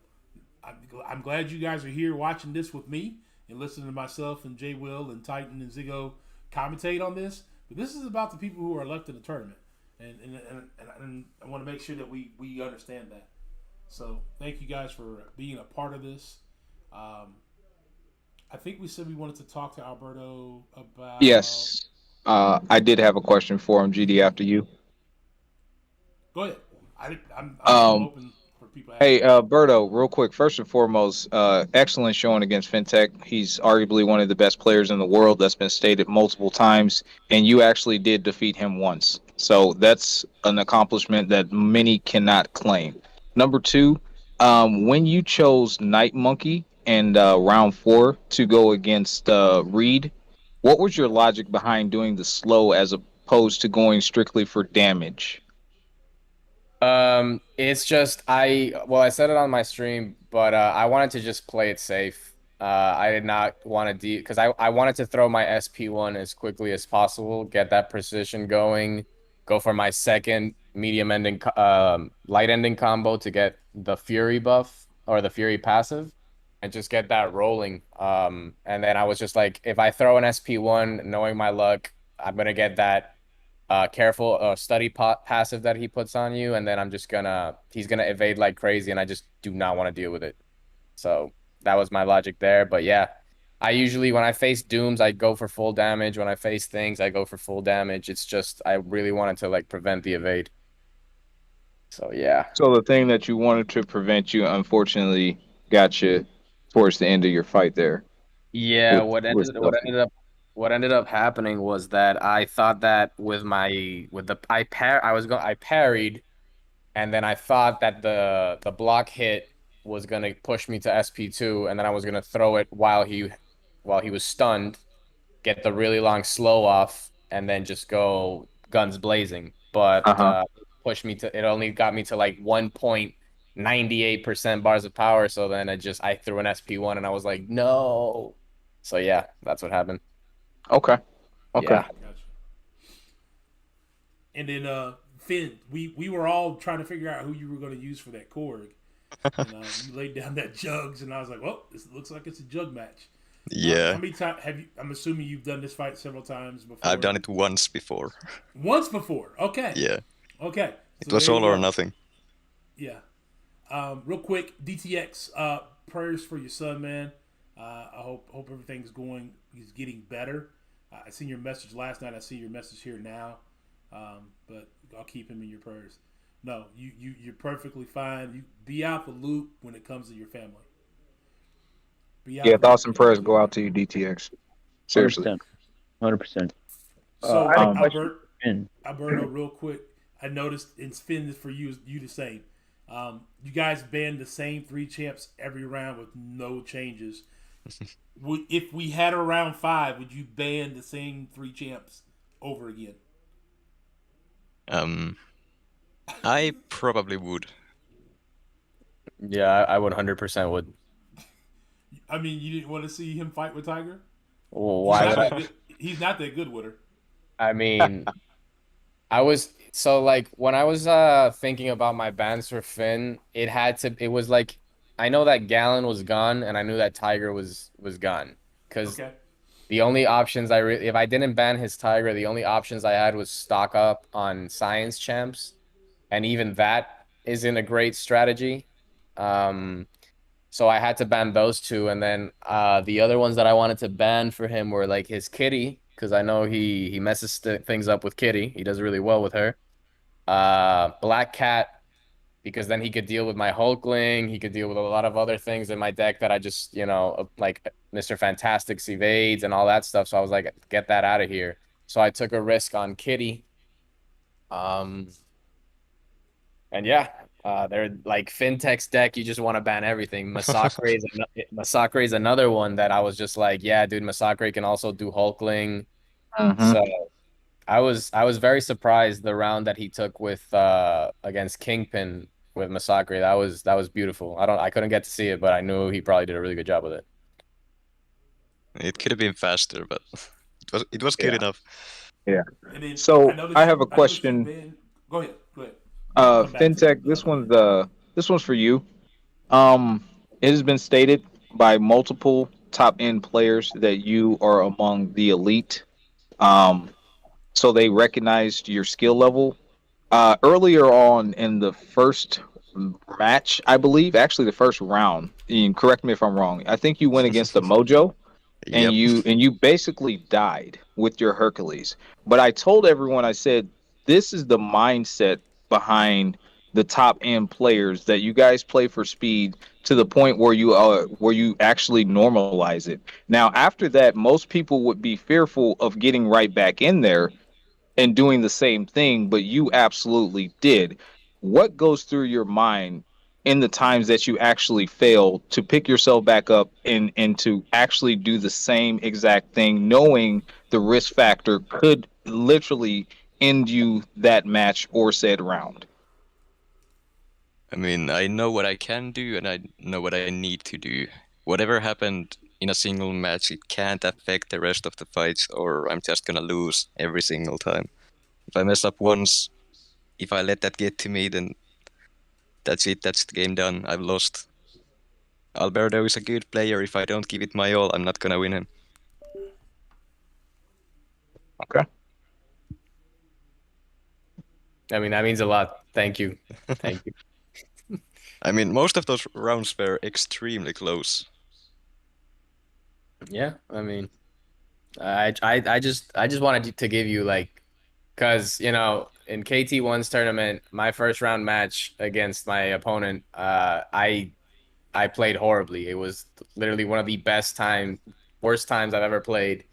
I'm glad you guys are here watching this with me and listening to myself and Jay Will and Titan and Ziggo commentate on this. But this is about the people who are left in the tournament, and I want to make sure that we understand that. So thank you guys for being a part of this. I think we said we wanted to talk to Alberto about. Yes, I did have a question for him. GD, after you. Go ahead. I'm open for people. Hey, Berto, real quick. First and foremost, excellent showing against FinTech. He's arguably one of the best players in the world. That's been stated multiple times, and you actually did defeat him once. So that's an accomplishment that many cannot claim. Number 2, when you chose Night Monkey in round 4 to go against Reed, what was your logic behind doing the slow as opposed to going strictly for damage? It's just I said it on my stream, but I wanted to just play it safe. I did not want to because I wanted to throw my SP1 as quickly as possible, get that precision going, go for my second medium ending light ending combo to get the Fury buff or the Fury passive and just get that rolling. And then I was just like, if I throw an SP1, knowing my luck, I'm gonna get that careful study passive that he puts on you, and then he's gonna evade like crazy, and I just do not want to deal with it. So that was my logic there. But yeah, I usually when I face dooms, I go for full damage. When I face things, I go for full damage. It's just I really wanted to like prevent the evade. So yeah. So the thing that you wanted to prevent you, unfortunately, got you towards the end of your fight there. Yeah, With what ended up what ended up happening was that I thought that with the I parried, and then I thought that the block hit was gonna push me to SP2, and then I was gonna throw it while he was stunned, get the really long slow off, and then just go guns blazing. But Uh-huh. pushed me to it only got me to like 1.98% bars of power. So then I threw an SP1 and I was like, no. So yeah, that's what happened. Okay. Okay. Yeah. Gotcha. And then Finn, we were all trying to figure out who you were going to use for that Korg, and you laid down that jugs, and I was like, well, this looks like it's a jug match. How Yeah, many times have you? I'm assuming you've done this fight several times I've before. done it once before. Once before. Okay. Yeah, Okay. it So was there you all or go. nothing. Yeah. Real quick, DTX. Prayers for your son, man. I hope everything's going. He's getting better. I seen your message last night. I see your message here now. But I'll keep him in your prayers. No, you're perfectly fine. You be out the loop when it comes to your family. Be Yeah, out the loop thoughts when and it comes prayers to your go out family. to you, DTX. Seriously. 100%. 100%. I So had a Um, question Albert, for Finn. Alberto, real quick. I noticed in spin this for you the same. You guys banned the same three champs every round with no changes. If we had a round 5, would you ban the same three champs over again? Um, I probably would. Yeah, I 100% would. I mean, you didn't want to see him fight with Tiger. Well, He's why not would I? that good. He's not that good with her. I mean, I was so like when I was thinking about my bans for Finn, it was like I know that Gallon was gone and I knew that Tiger was gone. Because Okay. the only options if I didn't ban his Tiger, the only options I had was stock up on Science Champs, and even that isn't a great strategy. Um, so I had to ban those two, and then the other ones that I wanted to ban for him were like his Kitty, because I know he messes things up with Kitty. He does really well with her. Black Cat, because then he could deal with my Hulkling. He could deal with a lot of other things in my deck that I just, like Mr. Fantastic's evades and all that stuff. So I was like, get that out of here. So I took a risk on Kitty. Um, and yeah, they're like Fintech's deck. You just want to ban everything. Masacre is another one that I was just like, yeah, dude, Masacre can also do Hulkling. mhm. So I was very surprised the round that he took with against Kingpin with Masacre. That was beautiful. I couldn't get to see it, but I knew he probably did a really good job with it. It could have been faster, but it was good Yeah. enough. Yeah. And then So I have a I noticed you question. banned. Go ahead. Go ahead. We'll come back to FinTech, the other one. this one's for you. It has been stated by multiple top end players that you are among the elite. Um, so they recognized your skill level. Earlier on in the first match, I believe, actually the first round, and correct me if I'm wrong. I think you went against the Mojo, and Yep. you basically died with your Hercules. But I told everyone, I said, this is the mindset behind the top end players, that you guys play for speed to the point where you actually normalize it. Now after that, most people would be fearful of getting right back in there and doing the same thing, but you absolutely did. What goes through your mind in the times that you actually fail to pick yourself back up and to actually do the same exact thing, knowing the risk factor could literally end you that match or said round? I mean, I know what I can do and I know what I need to do. Whatever happened in a single match, it can't affect the rest of the fights, or I'm just gonna lose every single time. If I mess up once, if I let that get to me, then that's it. That's the game done. I've lost. Alberto is a good player. If I don't give it my all, I'm not gonna win him. Okay. I mean, that means a lot. Thank you. Thank you. I mean, most of those rounds were extremely close. Yeah, I mean, I just wanted to give you like, because in KT1's tournament, my first round match against my opponent, I played horribly. It was literally one of the worst times I've ever played.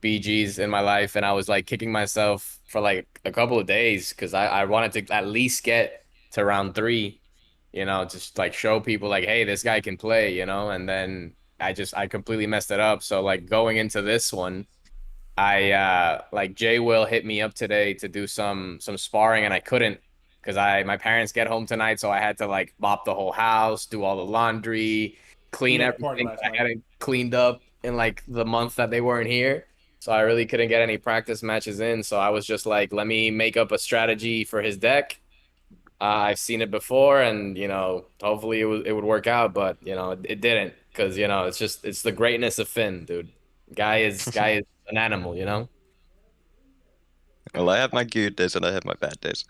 BGs in my life, and I was like kicking myself for like a couple of days because I wanted to at least get to round 3, just like show people like, hey, this guy can play, and then I completely messed it up. So like going into this one, I like Jay Will hit me up today to do some sparring, and I couldn't because my parents get home tonight, so I had to like mop the whole house, do all the laundry, We clean had a party everything last that I night. hadn't cleaned up in like the month that they weren't here. So I really couldn't get any practice matches in. So I was just like, let me make up a strategy for his deck. I've seen it before, and hopefully it would work out, but it didn't because it's the greatness of Finn, dude. Guy is an animal. Well, I have my good days and I have my bad days.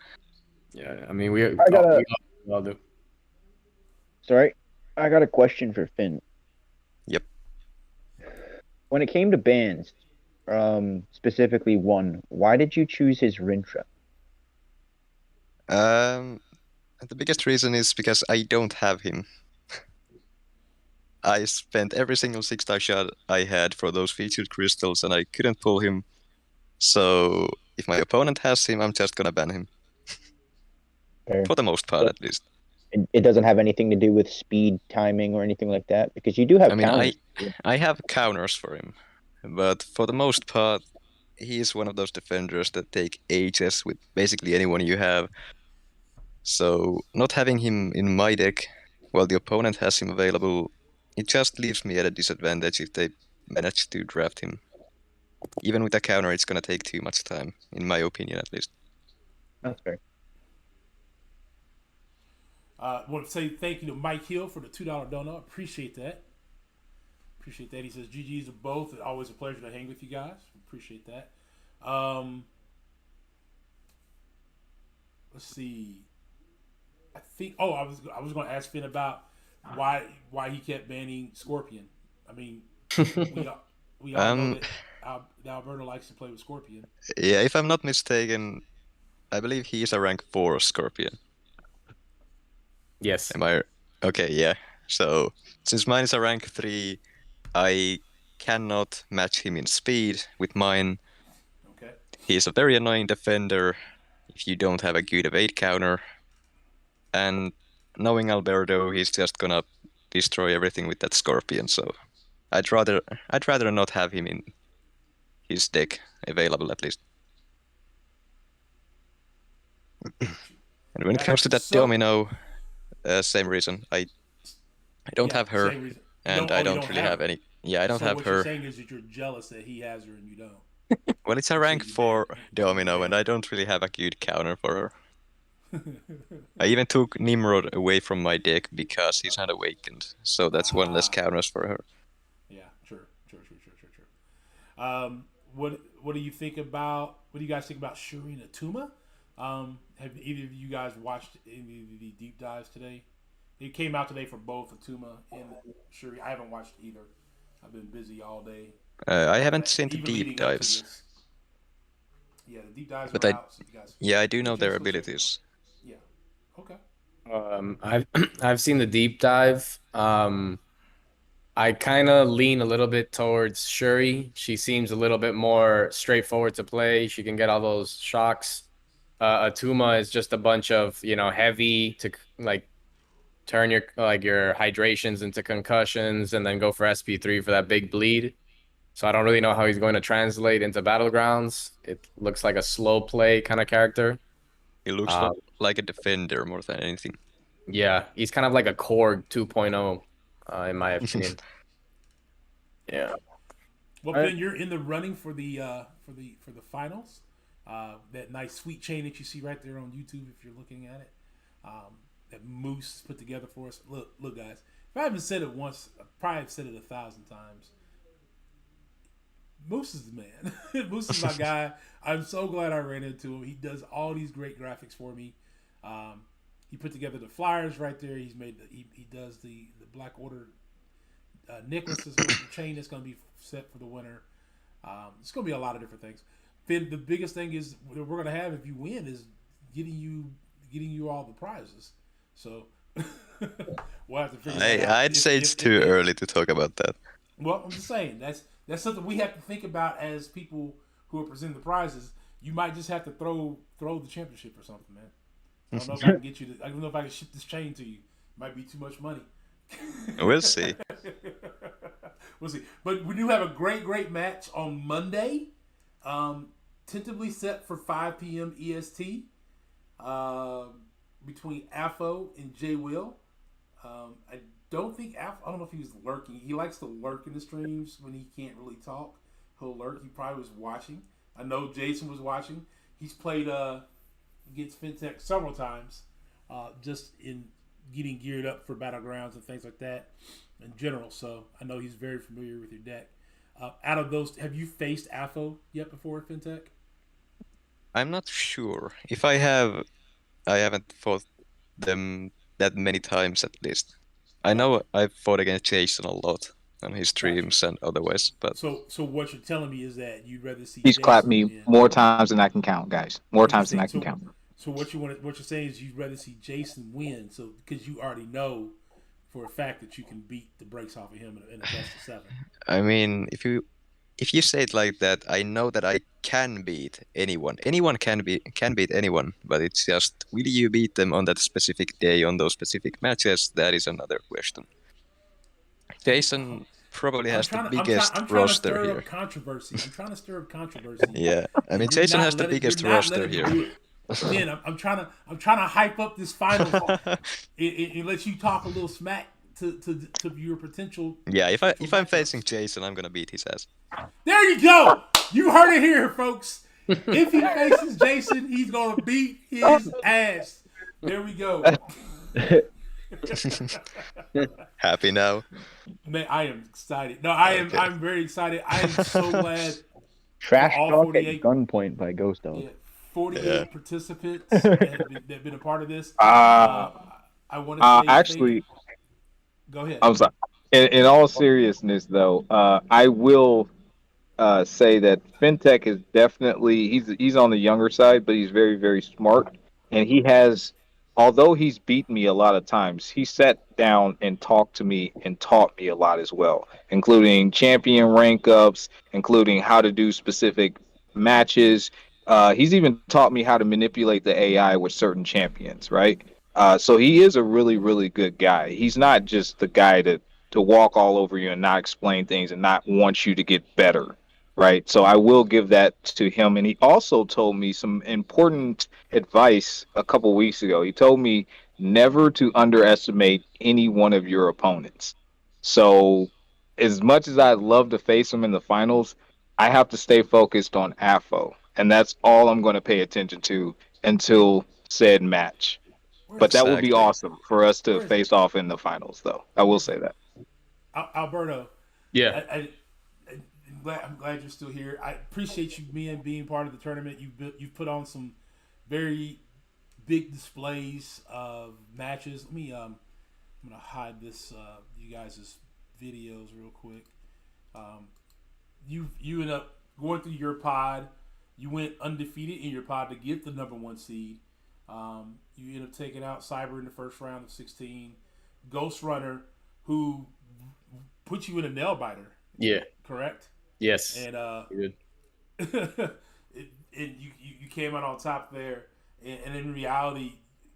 Yeah, I mean we I got a we all do. sorry. I got a question for Finn. Yep. When it came to bans, specifically one, why did you choose his Rintra? The biggest reason is because I don't have him. I spent every single 6-star shot I had for those featured crystals, and I couldn't pull him. So if my opponent has him, I'm just gonna ban him. Fair. For the most part, at least. It doesn't have anything to do with speed, timing, or anything like that, because you do have I mean, counters. I have counters for him, but for the most part, he is one of those defenders that take ages with basically anyone you have. So not having him in my deck while the opponent has him available, it just leaves me at a disadvantage if they manage to draft him. Even with a counter, it's gonna take too much time, in my opinion, at least. That's fair. I want to say thank you to Mike Hill for the $2 donut. Appreciate that. Appreciate that. He says GG's to both. It's always a pleasure to hang with you guys. Appreciate that. Let's see. I think. Oh, I was going to ask Finn about why he kept banning Scorpion. I mean, we all know that Alberto likes to play with Scorpion. Yeah, if I'm not mistaken, I believe he is a rank 4 Scorpion. Yes. Am I okay? Yeah. So since mine is a rank 3, I cannot match him in speed with mine. Okay. He's a very annoying defender if you don't have a good evade counter. And knowing Alberto, he's just gonna destroy everything with that Scorpion. So I'd rather not have him in his deck available, at least. And when it comes to that Domino, same reason. I don't have her, and I don't really have any. Yeah, I don't have what her. You're saying is that you're jealous that he has her and you don't. Well, it's a rank 4 Domino, and I don't really have a good counter for her. I even took Nimrod away from my deck because he's not awakened, so that's one less counters for her. Yeah, sure. What do you think about? What do you guys think about Shuri and Atuma? Have either of you guys watched any of the deep dives today? It came out today for both Atuma and Shuri. I haven't watched either. I've been busy all day. I haven't seen the Even deep dives. Yeah, the deep dives But are out. So you guys, yeah, I do know their abilities. Yeah. Okay. I've seen the deep dive. I kind of lean a little bit towards Shuri. She seems a little bit more straightforward to play. She can get all those shocks. Atuma is just a bunch of heavy to like turn your hydrations into concussions and then go for SP3 for that big bleed. So I don't really know how he's going to translate into Battlegrounds. It looks like a slow play kind of character. He looks like a defender more than anything. Yeah, he's kind of like a Korg 2.0, in my opinion. Yeah. Well, Ben, you're in the running for the finals. That nice sweet chain that you see right there on YouTube, if you're looking at it, that Moose put together for us. Look, guys. If I haven't said it once, I probably have said it 1,000 times. Moose is the man. Moose is my guy. I'm so glad I ran into him. He does all these great graphics for me. He put together the flyers right there. He's made he does the Black Order necklaces with the chain that's going to be set for the winner. It's going to be a lot of different things. Then the biggest thing is we're going to have if you win is getting you all the prizes. So we'll have to figure that out. I'd say it's too early to talk about that. Well, I'm just saying That's something we have to think about as people who are presenting the prizes. You might just have to throw the championship or something, man. I don't know if I can get you to. I don't know if I can ship this chain to you. Might be too much money. We'll see. We'll see. But we do have a great match on Monday. Tentatively set for 5 p.m. EST. Between Afo and J Will. I don't think I don't know if he was lurking. He likes to lurk in the streams when he can't really talk. He'll lurk. He probably was watching. I know Jason was watching. He's played against FinTech several times, just in getting geared up for battlegrounds and things like that in general. So I know he's very familiar with your deck. Out of those, have you faced Afo yet before FinTech? I'm not sure. If I have, I haven't fought them that many times at least. I know I've fought against Jason a lot on his streams and otherwise, but So what you're telling me is that you'd rather see He's Jason clapped me win. more times than I can count, guys. More times than I can count. So what you're saying is you'd rather see Jason win, so because you already know for a fact that you can beat the brakes off of him in a best of 7. I mean, if you say it like that, I know that I can beat anyone. Anyone can beat anyone, but it's just will you beat them on that specific day on those specific matches? That is another question. Jason probably has the biggest roster here. Controversy. I'm trying to stir up controversy. Yeah, I mean Jason has the biggest roster here. Again, I'm trying to hype up this final and let you talk a little smack to your potential. Yeah, if I'm facing Jason, I'm gonna beat his ass. There you go. You heard it here, folks. If he faces Jason, he's gonna beat his ass. There we go. Happy now? Man, I am excited. No, I'm very excited. I am so glad. Trash all talk 48 at gunpoint by Ghostdog. Yeah, 48 participants that have been a part of this. I want to say actually, go ahead. I'm sorry. In all seriousness, though, I will say that FinTech is definitely he's on the younger side, but he's very, very smart, and he has. Although he's beaten me a lot of times, he sat down and talked to me and taught me a lot as well, including champion rank ups, including how to do specific matches. He's even taught me how to manipulate the AI with certain champions, right? So he is a really, really good guy. He's not just the guy to walk all over you and not explain things and not want you to get better, right? So I will give that to him. And he also told me some important advice a couple weeks ago. He told me never to underestimate any one of your opponents. So as much as I'd love to face him in the finals, I have to stay focused on AFO. And that's all I'm going to pay attention to until said match. But that would be awesome for us to face off in the finals, though. I will say that. Alberto. Yeah. I'm glad you're still here. I appreciate you being part of the tournament. You've put on some very big displays of matches. Let me I'm gonna hide this you guys' videos real quick. You ended up going through your pod. You went undefeated in your pod to get the #1 seed. You ended up taking out Cyber in the first round of 16. Ghost Runner, who put you in a nail biter. Yeah. Correct? Yes. And you you came out on top there. And in reality,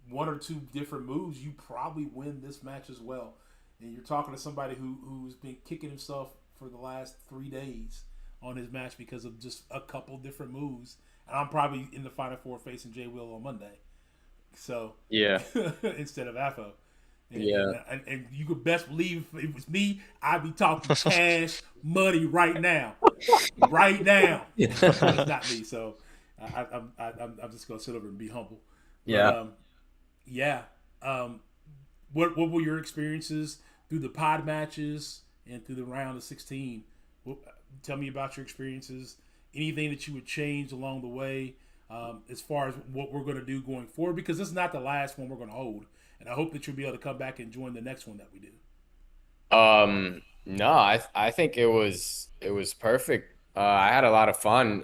1 or 2 different moves, you probably win this match as well. And you're talking to somebody who's been kicking himself for the last 3 days on his match because of just a couple different moves. And I'm probably in the Final Four facing J Will on Monday. So yeah, instead of Afo. And you could best believe if it was me, I'd be talking cash money right now. Right now. It's not me, so I'm just gonna sit over and be humble. What were your experiences through the pod matches and through the round of 16? Tell me about your experiences. Anything that you would change along the way, as far as what we're going to do going forward, because this is not the last one we're going to hold, and I hope that you'll be able to come back and join the next one that we do. No, I think it was perfect. I had a lot of fun.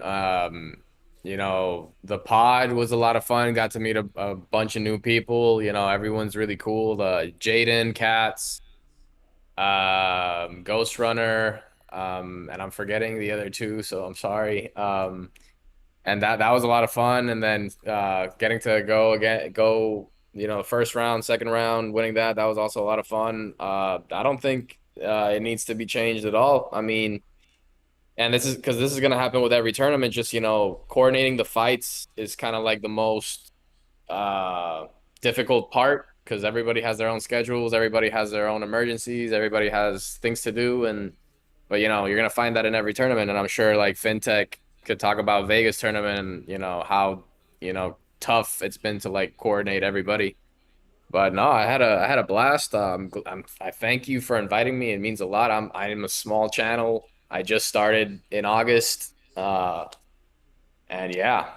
The pod was a lot of fun. Got to meet a bunch of new people. Everyone's really cool. Jaden, Katz, Ghost Runner. and I'm forgetting the other two, so I'm sorry. And that was a lot of fun. And then getting to go first round, second round, winning that was also a lot of fun. I don't think it needs to be changed at all. I mean, and this is because this is gonna happen with every tournament. Just coordinating the fights is kind of like the most difficult part because everybody has their own schedules, everybody has their own emergencies, everybody has things to do, but you're gonna find that in every tournament. And I'm sure like FinTech could talk about Vegas tournament and how tough it's been to like coordinate everybody. But no, I had a blast. I thank you for inviting me. It means a lot. I'm a small channel. I just started in August. And yeah,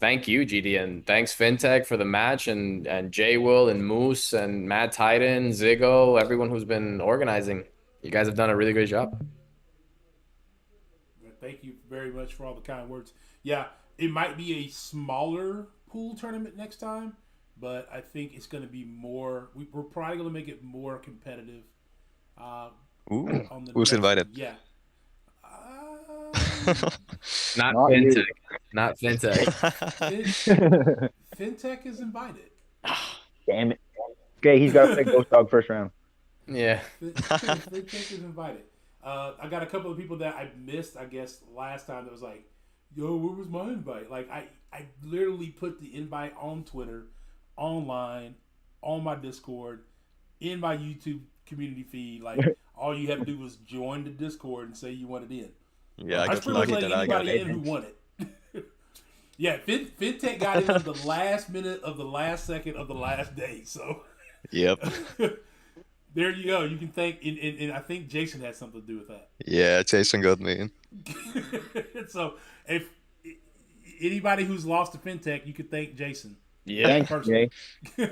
thank you, GD, and thanks FinTech for the match, and J Will and Moose and Mad Titan, Ziggo, everyone who's been organizing. You guys have done a really great job. Thank you very much for all the kind words. Yeah, it might be a smaller pool tournament next time, but I think it's going to be more. We're probably going to make it more competitive. Ooh, On the who's next invited? one. Yeah. Not Not FinTech. you. Not FinTech. FinTech is invited. Damn it. Okay, he's got to play Ghostdog first round. Yeah. FinTech is invited. I got a couple of people that I missed, I guess, last time that was like, yo, where was my invite? Like, I literally put the invite on Twitter, online, on my Discord, in my YouTube community feed. Like, all you had to do was join the Discord and say you wanted in. Yeah, I was got pretty much lucky letting that I got anybody it. in who wanted. Yeah, FinTech got in on the last minute of the last second of the last day. So, Yep. there you go. You can thank, and I think Jason had something to do with that. Yeah, Jason got me in. So, if anybody who's lost to FinTech, you could thank Jason. Yeah. Thanks, Personally. Jay.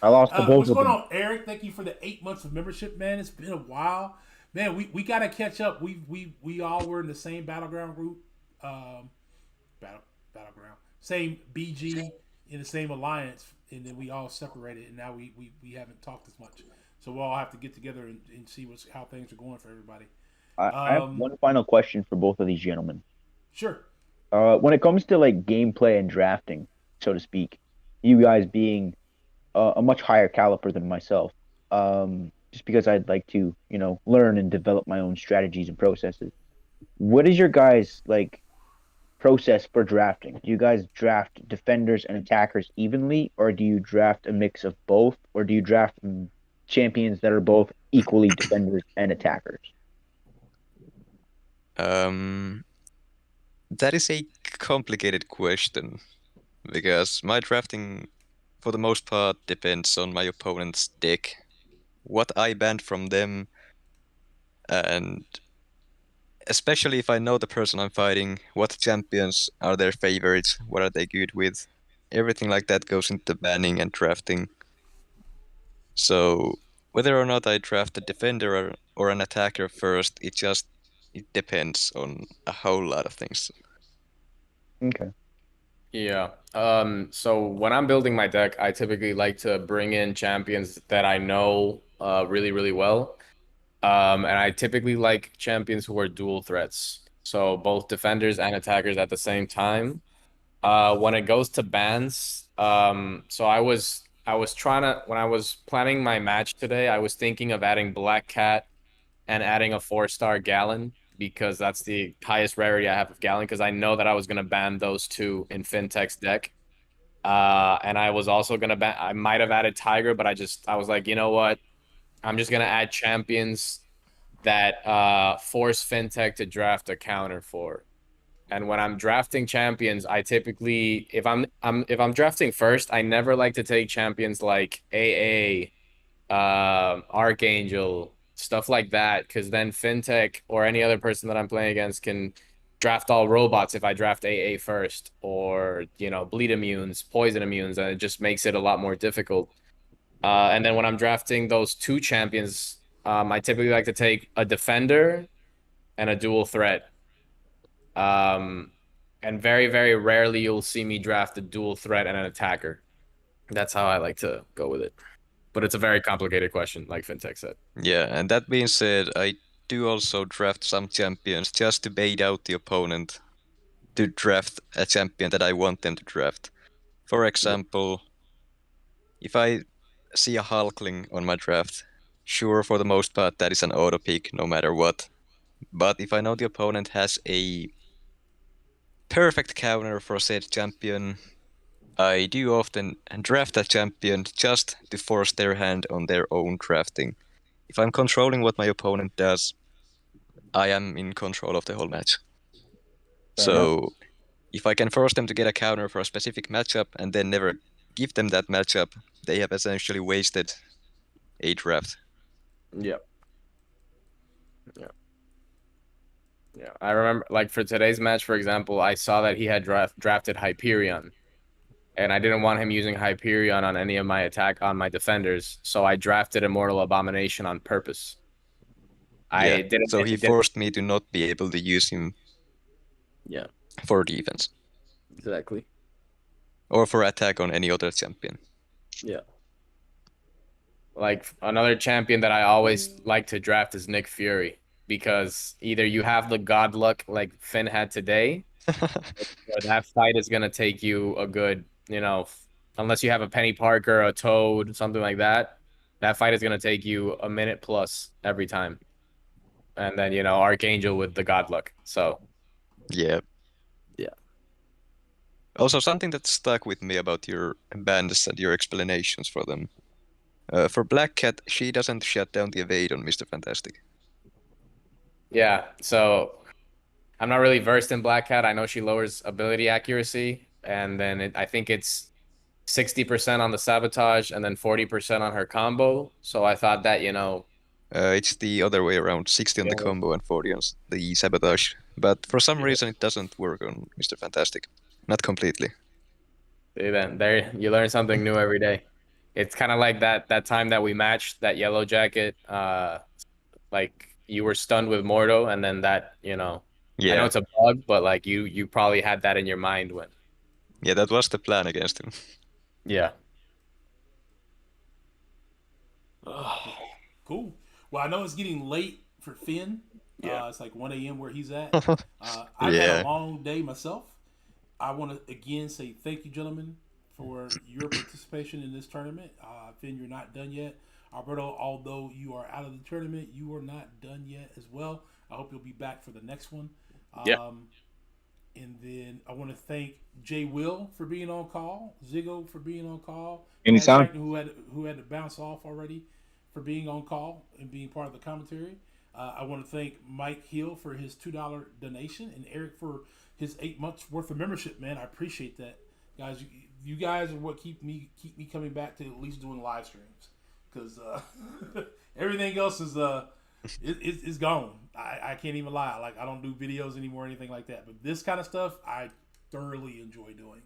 I lost the both What's of going them. on, Eric? Thank you for the 8 months of membership, man. It's been a while, man. We got to catch up. We all were in the same battleground group, battleground, same BG in the same alliance, and then we all separated, and now we haven't talked as much. So we'll all have to get together and see how things are going for everybody. I have one final question for both of these gentlemen. Sure. When it comes to like gameplay and drafting, so to speak, you guys being a much higher caliber than myself, just because I'd like to, learn and develop my own strategies and processes. What is your guys' like process for drafting? Do you guys draft defenders and attackers evenly, or do you draft a mix of both, or do you draft champions that are both equally defenders and attackers? That is a complicated question because my drafting, for the most part, depends on my opponent's deck, what I banned from them, and especially if I know the person I'm fighting, what champions are their favorites, what are they good with, everything like that goes into banning and drafting. So whether or not I draft a defender or an attacker first, it depends on a whole lot of things. Okay. Yeah. So when I'm building my deck, I typically like to bring in champions that I know really, really well. And I typically like champions who are dual threats. So both defenders and attackers at the same time. When it goes to bans, so I was trying to, when I was planning my match today, I was thinking of adding Black Cat and adding a 4-star Gallon because that's the highest rarity I have of Gallon because I know that I was going to ban those two in FinTech's deck. And I was also going to ban, I might have added Tiger, but I was like, you know what? I'm just going to add champions that force FinTech to draft a counter for. And when I'm drafting champions, I typically, if I'm drafting first, I never like to take champions like AA, Archangel, stuff like that, because then FinTech or any other person that I'm playing against can draft all robots if I draft AA first, or bleed immunes, poison immunes, and it just makes it a lot more difficult. And then when I'm drafting those two champions, I typically like to take a defender and a dual threat. And very, very rarely you'll see me draft a dual threat and an attacker. That's how I like to go with it. But it's a very complicated question, like FinTech said. Yeah, and that being said, I do also draft some champions just to bait out the opponent to draft a champion that I want them to draft. For example, if I see a Hulkling on my draft, sure, for the most part that is an auto pick no matter what. But if I know the opponent has a perfect counter for said champion, I do often draft a champion just to force their hand on their own drafting. If I'm controlling what my opponent does, I am in control of the whole match. Fair So if I can force them to get a counter for a specific matchup and then never give them that matchup, they have essentially wasted a draft. Yeah. Yeah, I remember, like, for today's match, for example, I saw that he had drafted Hyperion, and I didn't want him using Hyperion on any of my my defenders, so I drafted Immortal Abomination on purpose. I didn't. So he it didn't- forced me to not be able to use him Yeah, for defense exactly. or for attack on any other champion. Yeah. Like, another champion that I always like to draft is Nick Fury, because either you have the god luck like Finn had today, or that fight is gonna take you a good, unless you have a Penny Parker, a Toad, something like that. That fight is gonna take you a minute plus every time. And then, Archangel with the god luck. So Yeah. Yeah. Also, something that stuck with me about your bands and your explanations for them. For Black Cat, she doesn't shut down the evade on Mr. Fantastic. yeah, so I'm not really versed in Black Cat. I know she lowers ability accuracy, and then I think it's 60% on the sabotage and then 40% on her combo. So I thought that, It's the other way around, 60 on the Yeah. combo and 40 on the sabotage. But for some reason, it doesn't work on Mr. Fantastic. Not completely. see, then there you learn something new every day. It's kind of like that time that we matched that yellow jacket. Like, you were stunned with Mordo, and then that, I know Yeah, it's a bug, but like you probably had that in your mind when. yeah, that was the plan against him. Yeah. Cool. Well, I know it's getting late for Finn. Yeah. It's like 1 a.m. where he's at. I've had Yeah. a long day myself. I want to again say thank you, gentlemen, for your participation in this tournament. Finn, you're not done yet. Alberto, although you are out of the tournament, you are not done yet as well. I hope you'll be back for the next one. Yeah. And then I want to thank Jay Will for being on call, Ziggo for being on call, Anytime. Matt Titan, who had to bounce off already, for being on call and being part of the commentary. I want to thank Mike Hill for his $2 donation and Eric for his 8 months worth of membership. Man, I appreciate that, guys. You guys are what keep me coming back to at least doing live streams, because everything else is gone. I can't even lie. Like, I don't do videos anymore or anything like that. But this kind of stuff I thoroughly enjoy doing,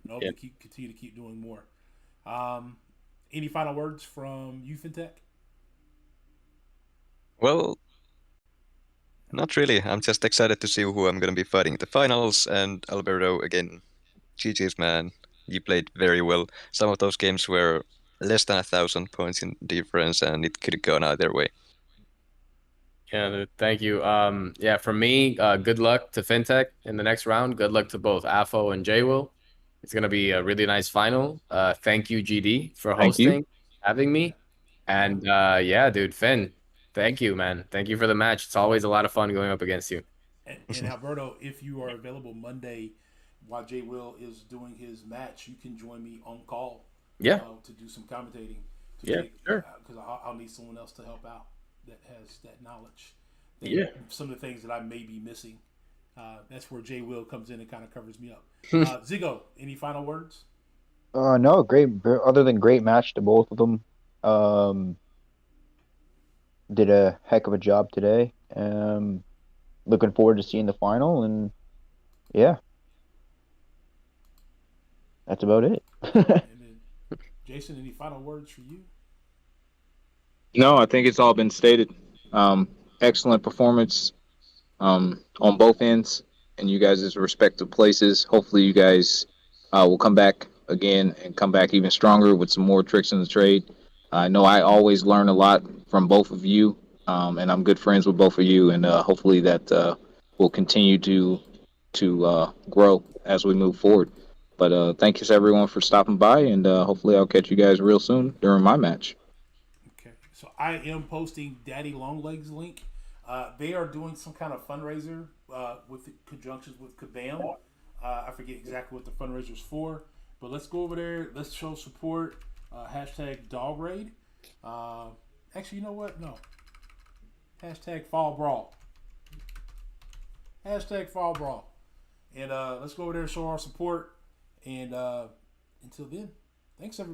and hope to continue to keep doing more. Any final words from you, FinTech? Well, not really. I'm just excited to see who I'm going to be fighting in the finals. And Alberto, again, GG's, man. You played very well. Some of those games were less than 1,000 points in difference, and it could have gone either way. Yeah, dude, thank you. Yeah, for me, good luck to FinTech in the next round. Good luck to both AFO and J-Will. It's gonna be a really nice final. Thank you, GD, for Thank you. hosting, having me. And yeah, dude, Finn, thank you, man. Thank you for the match. It's always a lot of fun going up against you. And Alberto, if you are available Monday while Jay Will is doing his match, you can join me on call. Yeah. To do some commentating. Yeah, sure. Because I'll need someone else to help out that has that knowledge. Yeah. Some of the things that I may be missing. That's where Jay Will comes in and kind of covers me up. Ziggo, any final words? No, great. Other than great match to both of them. Did a heck of a job today. Looking forward to seeing the final, and yeah, that's about it. And then, Jason, any final words for you? No, I think it's all been stated. Excellent performance on both ends and you guys' respective places. Hopefully you guys will come back again and come back even stronger with some more tricks in the trade. I know I always learn a lot from both of you, and I'm good friends with both of you, and hopefully that will continue to grow as we move forward. But thank you to everyone for stopping by, and hopefully I'll catch you guys real soon during my match. Okay, so I am posting Daddy Longlegs link. They are doing some kind of fundraiser with conjunctions with Kabam. I forget exactly what the fundraiser's for, but let's go over there. Let's show support. Hashtag Dog Raid. Actually, you know what? No. Hashtag Fall Brawl. Hashtag Fall Brawl. And let's go over there and show our support. And until then, thanks everybody.